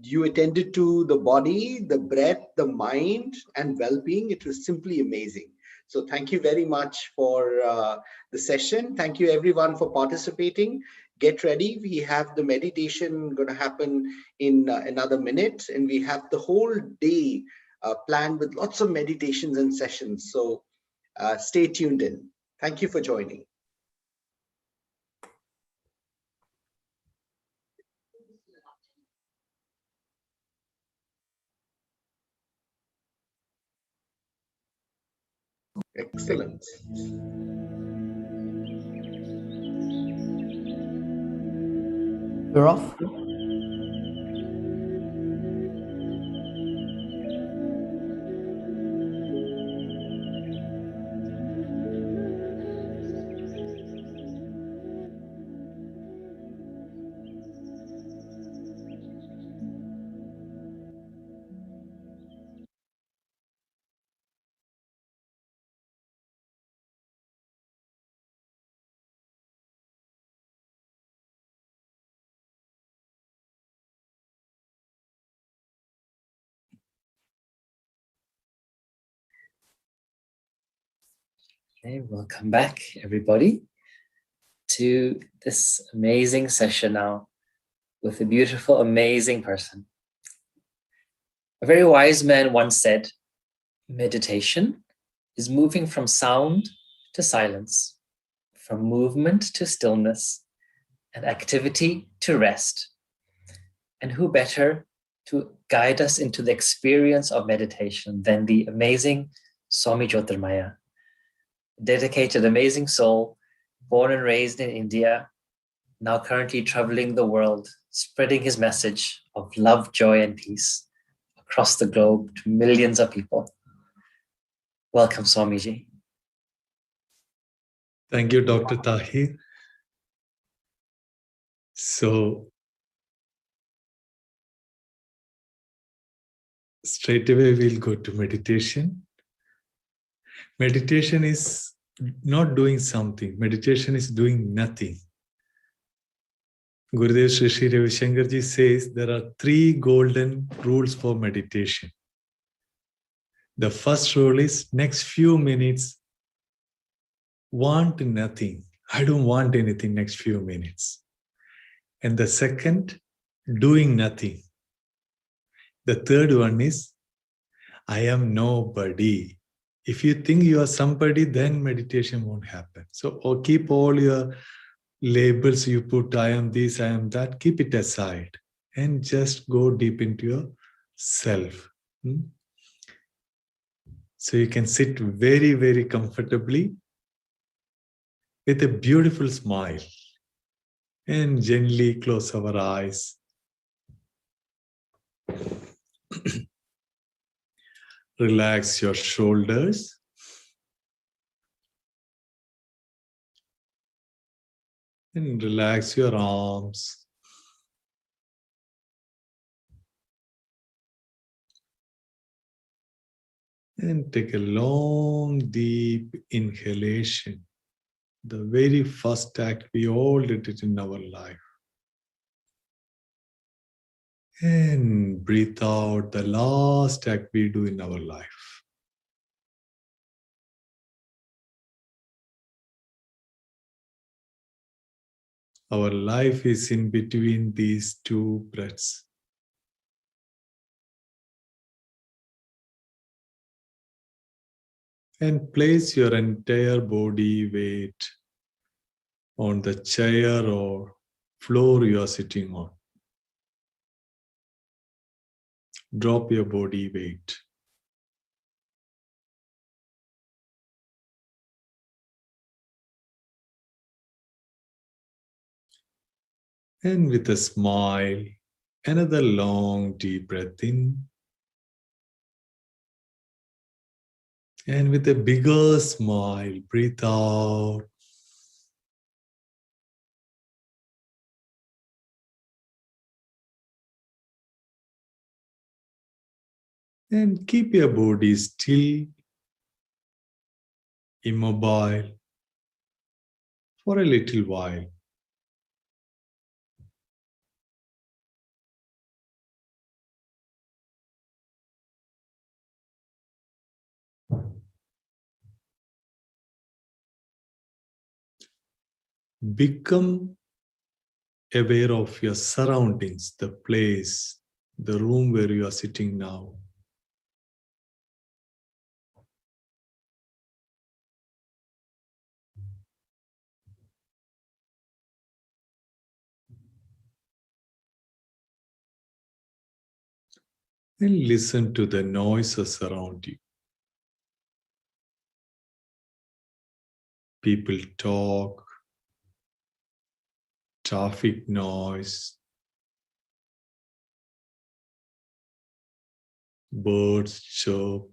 You attended to the body, the breath, the mind, and well-being. It was simply amazing. So thank you very much for the session. Thank you everyone for participating. Get ready. We have the meditation going to happen in another minute, and we have the whole day planned with lots of meditations and sessions. So stay tuned in. Thank you for joining. Excellent. We're off. Okay, welcome back, everybody, to this amazing session now with a beautiful, amazing person. A very wise man once said, meditation is moving from sound to silence, from movement to stillness, and activity to rest. And who better to guide us into the experience of meditation than the amazing Swami Jyotirmaya, dedicated, amazing soul, born and raised in India, now currently traveling the world, spreading his message of love, joy, and peace across the globe to millions of people. Welcome, Swamiji. Thank you, Dr. Tahir. So, straight away we'll go to meditation. Meditation is not doing something. Meditation is doing nothing. Gurudev Sri Sri Ravi Shankarji says there are 3 golden rules for meditation. The first rule is next few minutes, want nothing. I don't want anything next few minutes. And the second, doing nothing. The third one is, I am nobody. If you think you are somebody, then meditation won't happen. So keep all your labels you put, I am this, I am that, keep it aside and just go deep into yourself. So you can sit very, very comfortably with a beautiful smile and gently close our eyes. Relax your shoulders. And relax your arms. And take a long, deep inhalation. The very first act we all did it in our life. And breathe out the last act we do in our life. Our life is in between these 2 breaths. And place your entire body weight on the chair or floor you are sitting on. Drop your body weight. And with a smile, another long deep breath in. And with a bigger smile, breathe out. And keep your body still, immobile for a little while. Become aware of your surroundings, the place, the room where you are sitting now. And listen to the noises around you. People talk, traffic noise, birds chirp.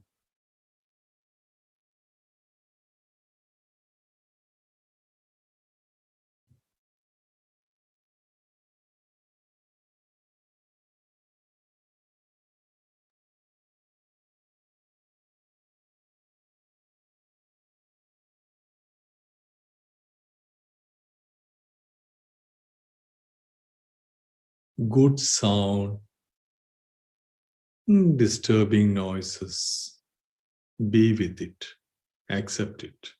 Good sound, disturbing noises. Be with it, accept it.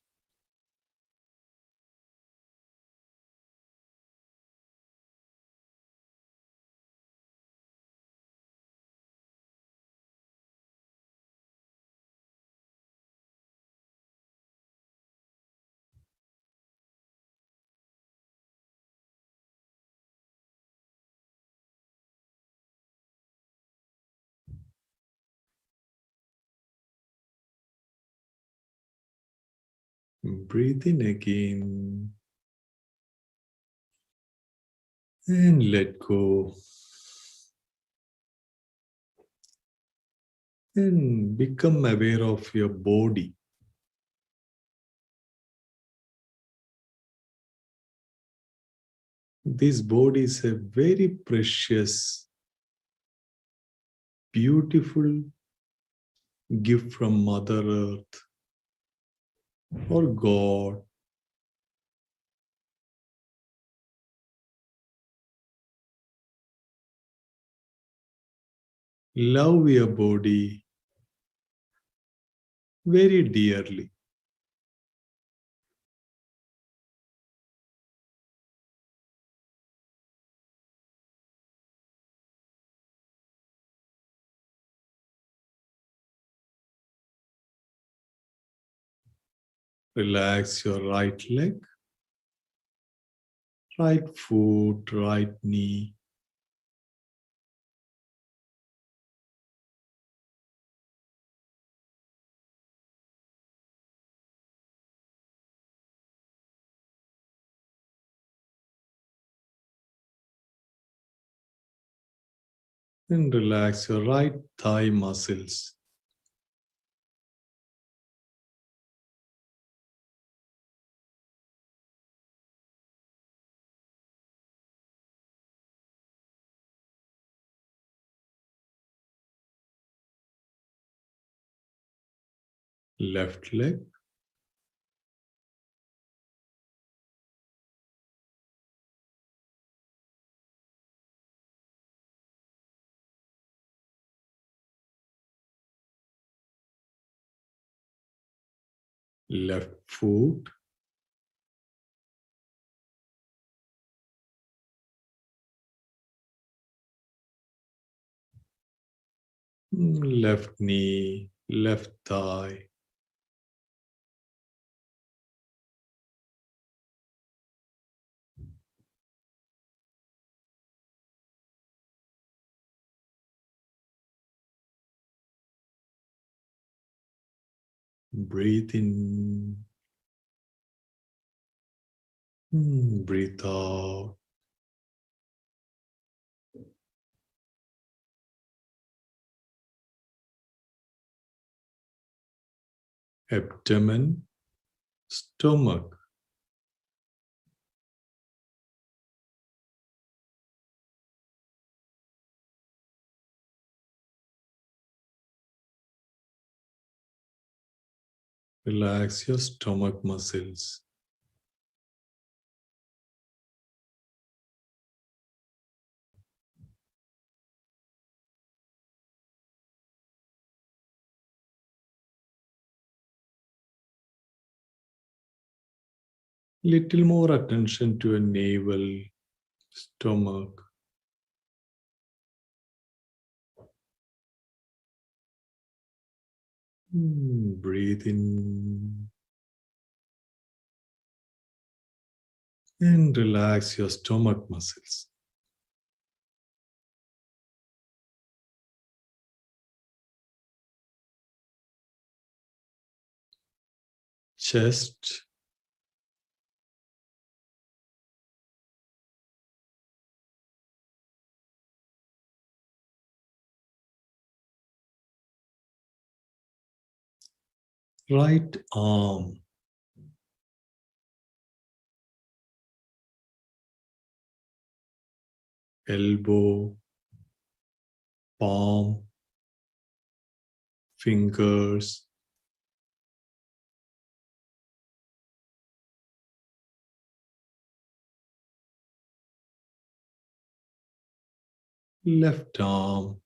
Breathe in again and let go. And become aware of your body. This body is a very precious, beautiful gift from Mother Earth or God. Love your body very dearly. Relax your right leg, right foot, right knee. And relax your right thigh muscles. Left leg, left foot, left knee, left thigh. Breathe in, breathe out. Abdomen, stomach. Relax your stomach muscles. Little more attention to your navel, stomach. Breathe in and relax your stomach muscles. Chest, right arm, elbow, palm, fingers, left arm,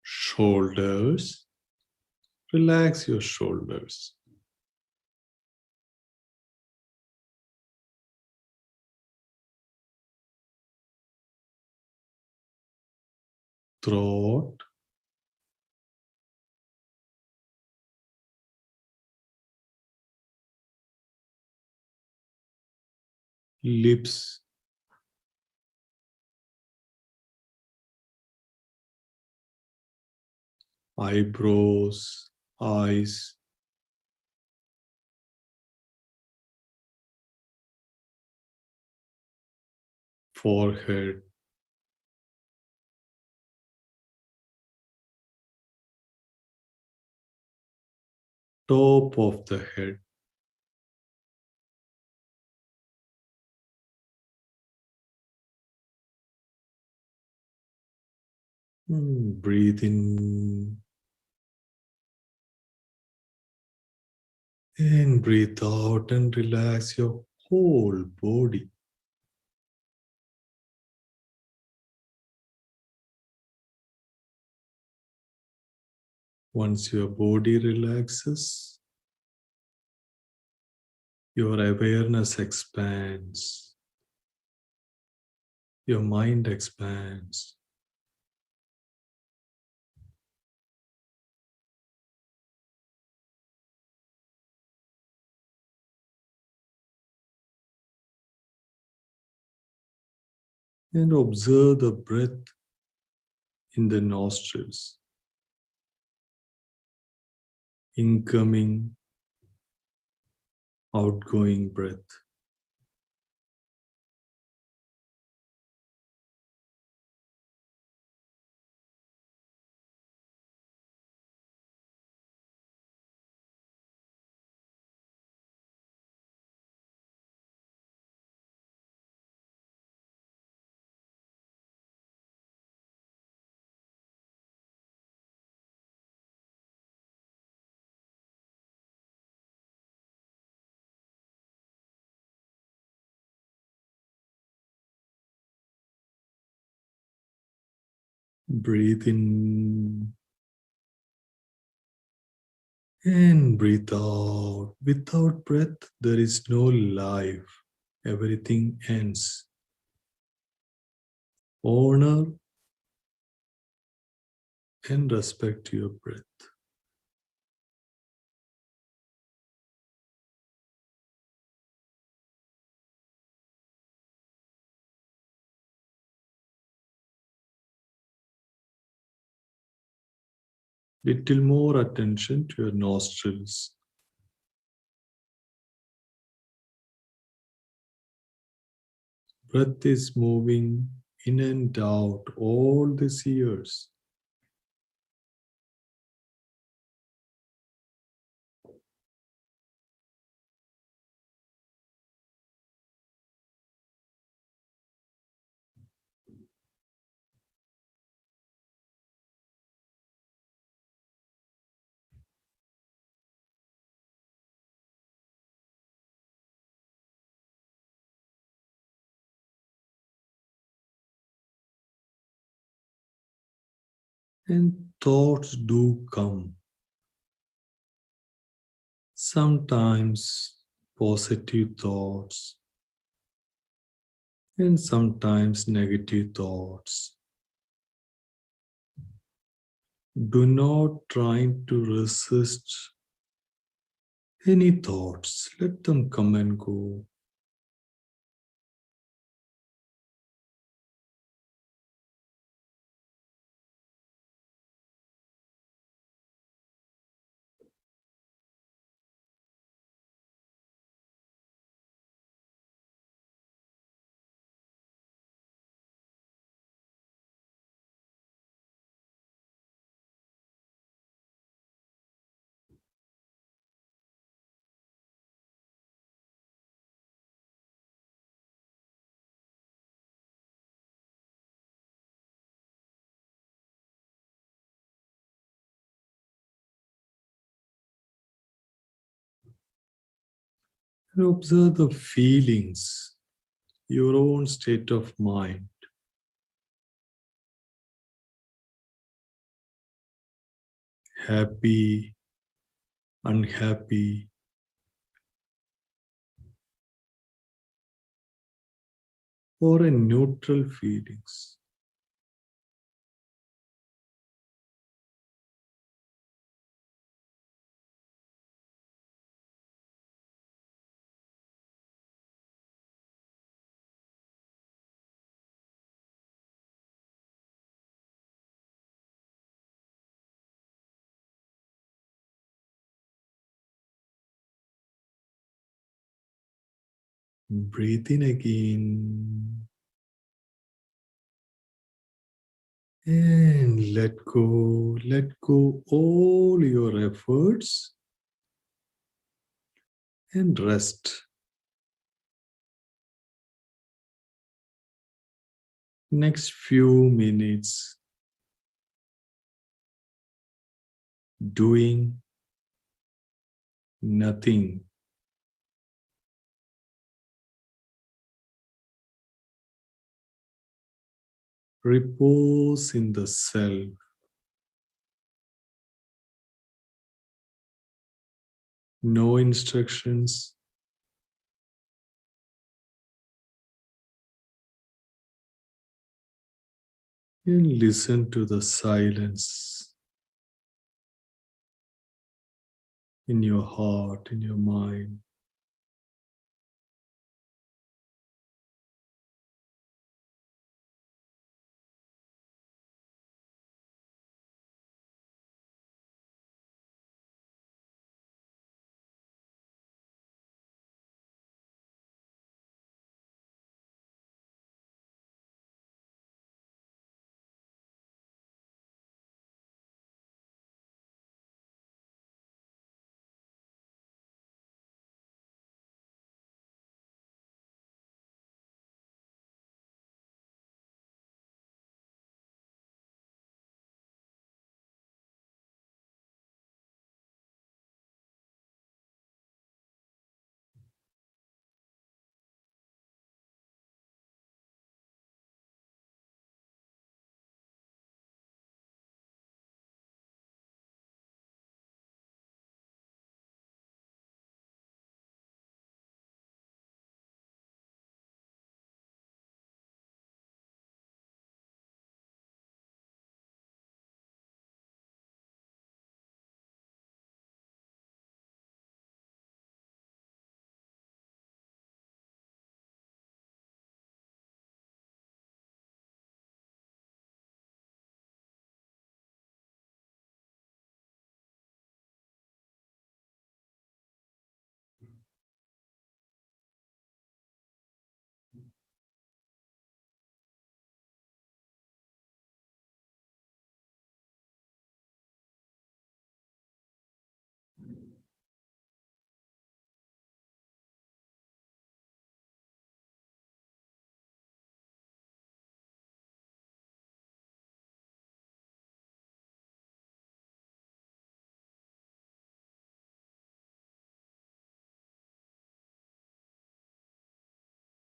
shoulders. Relax your shoulders. Throat, lips, eyebrows, eyes, forehead, top of the head. Breathe in and breathe out and relax your whole body. Once your body relaxes, your awareness expands, your mind expands. And observe the breath in the nostrils, incoming, outgoing breath. Breathe in and breathe out. Without breath, there is no life. Everything ends. Honor and respect your breath. Little more attention to your nostrils. Breath is moving in and out all these years. And thoughts do come. Sometimes positive thoughts and sometimes negative thoughts. Do not try to resist any thoughts. Let them come and go. And observe the feelings, your own state of mind. Happy, unhappy, or a neutral feelings. Breathe in again and let go. Let go all your efforts and rest. Next few minutes doing nothing. Repose in the self. No instructions. And listen to the silence in your heart, in your mind.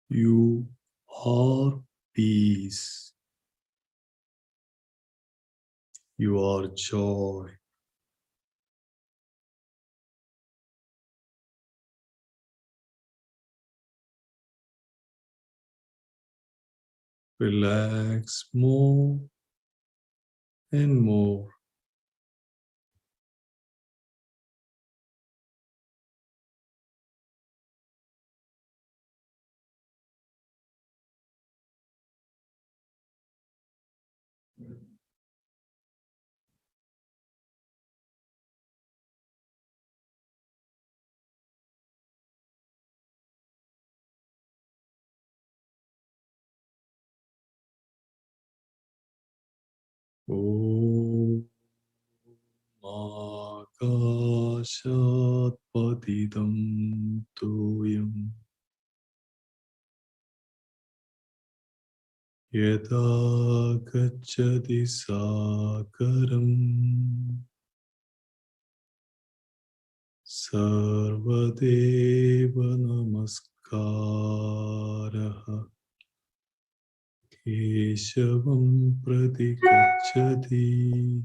You are peace. You are joy. Relax more and more. Om Akashat Patidam Toyam Yada Gacchati Sakaram Sarvadeva Namaskaraha Keshavam Pratikachati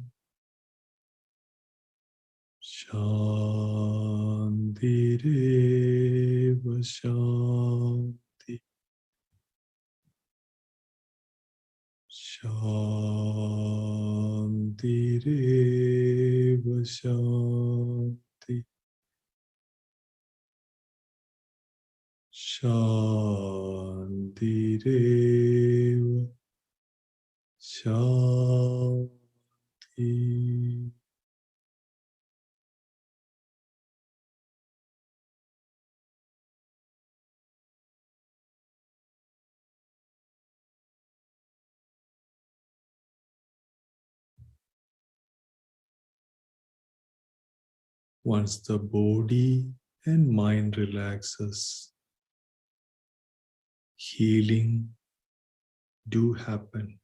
Shantireva Shanti Shantireva Shanti Shantireva Shanti. Once the body and mind relaxes, healing do happen.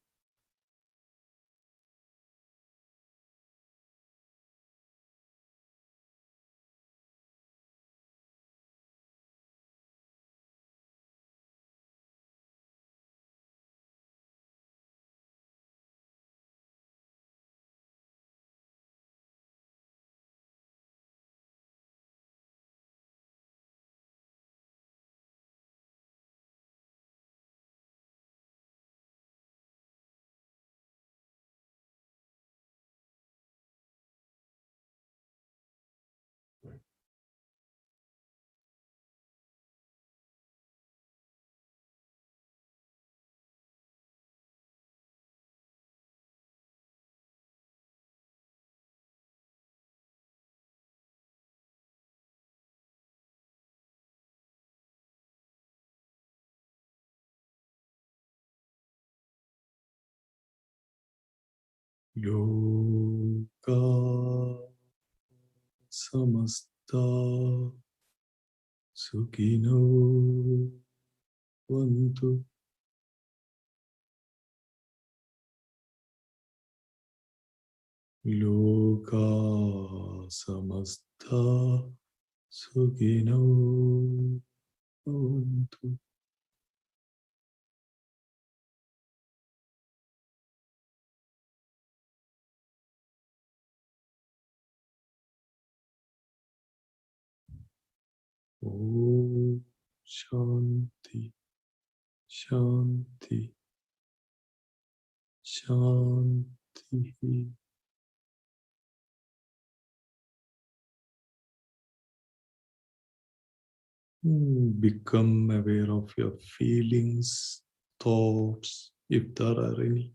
Yoga samasta sukhino vantu. Yoga samasta sukhino vantu. Om Shanti, Shanti, Shanti. Become aware of your feelings, thoughts, if there are any.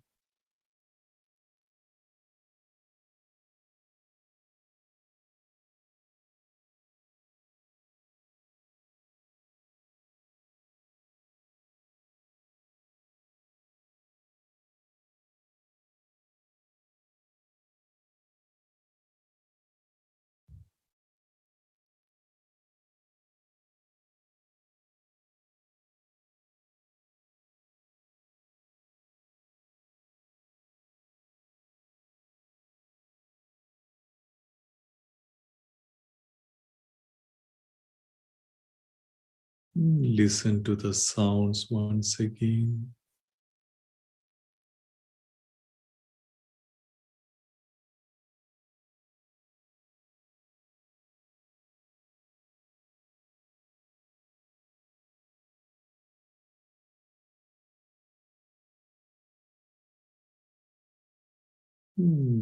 Listen to the sounds once again.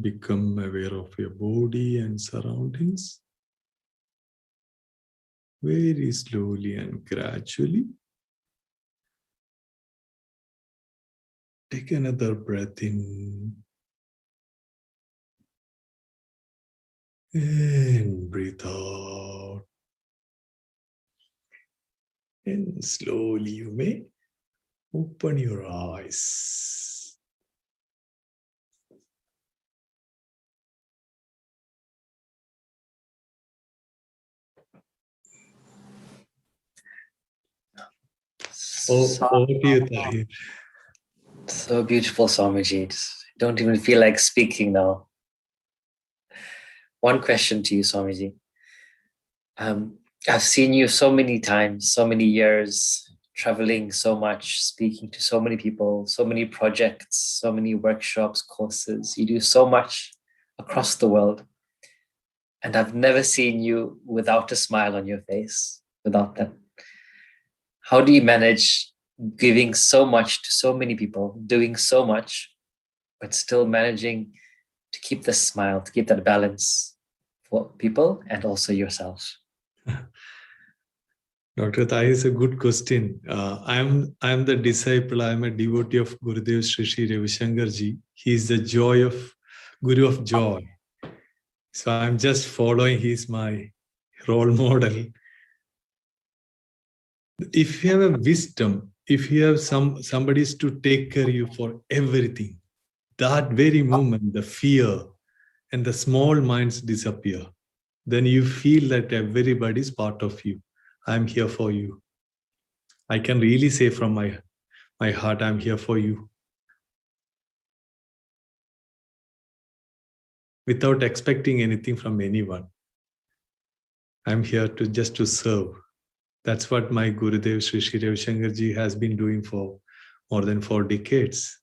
Become aware of your body and surroundings. Very slowly and gradually. Take another breath in. And breathe out. And slowly you may open your eyes. Over to you, Tahir. So beautiful, Swamiji. Don't even feel like speaking now. One question to you, Swamiji. I've seen you so many times, so many years, traveling so much, speaking to so many people, so many projects, so many workshops, courses. You do so much across the world. And I've never seen you without a smile on your face, without that. How do you manage giving so much to so many people, doing so much, but still managing to keep the smile, to keep that balance for people and also yourself? Dr. Thai is a good question. I'm the disciple. I'm a devotee of Gurudev Sri Sri Ravi Shankar Ji. He is the joy of Guru of joy. So I'm just following. He's my role model. If you have a wisdom, if you have somebody to take care of you for everything, that very moment, the fear and the small minds disappear. Then you feel that everybody is part of you. I'm here for you. I can really say from my heart, I'm here for you. Without expecting anything from anyone. I'm here to serve. That's what my Gurudev Sri Sri Ravi Shankar Ji has been doing for more than 4 decades.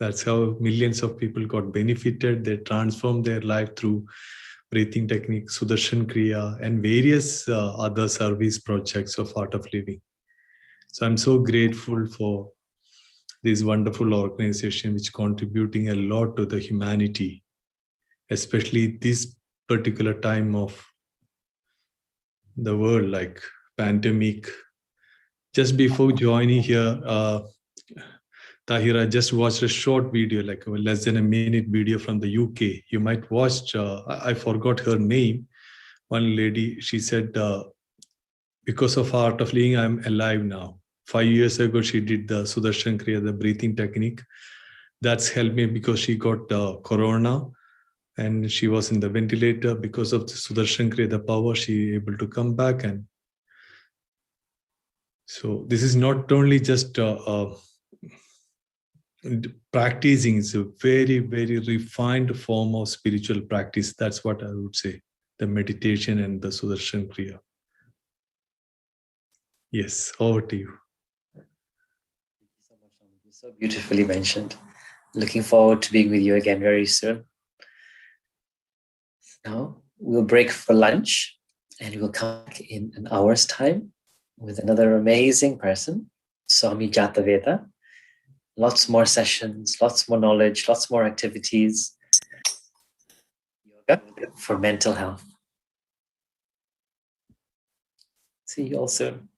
That's how millions of people got benefited. They transformed their life through breathing technique, Sudarshan Kriya, and various other service projects of Art of Living. So I'm so grateful for this wonderful organization which contributing a lot to the humanity, especially this particular time of the world, like pandemic. Just before joining here, Tahir, I just watched a short video, like less than a minute video from the UK. You might watch, I forgot her name. One lady, she said, because of Art of Living, I'm alive now. 5 years ago, she did the Sudarshan Kriya, the breathing technique. That's helped me because she got corona and she was in the ventilator. Because of the Sudarshan Kriya, the power, she able to come back. And so this is not only just practicing, is a very, very refined form of spiritual practice. That's what I would say, the meditation and the Sudarshan Kriya. Yes, over to you. Thank you so much, Swamiji. So beautifully mentioned. Looking forward to being with you again very soon. Now we'll break for lunch and we'll come back in an hour's time with another amazing person, Swami Jataveda. Lots more sessions, lots more knowledge, lots more activities. Yoga for mental health. See you all soon.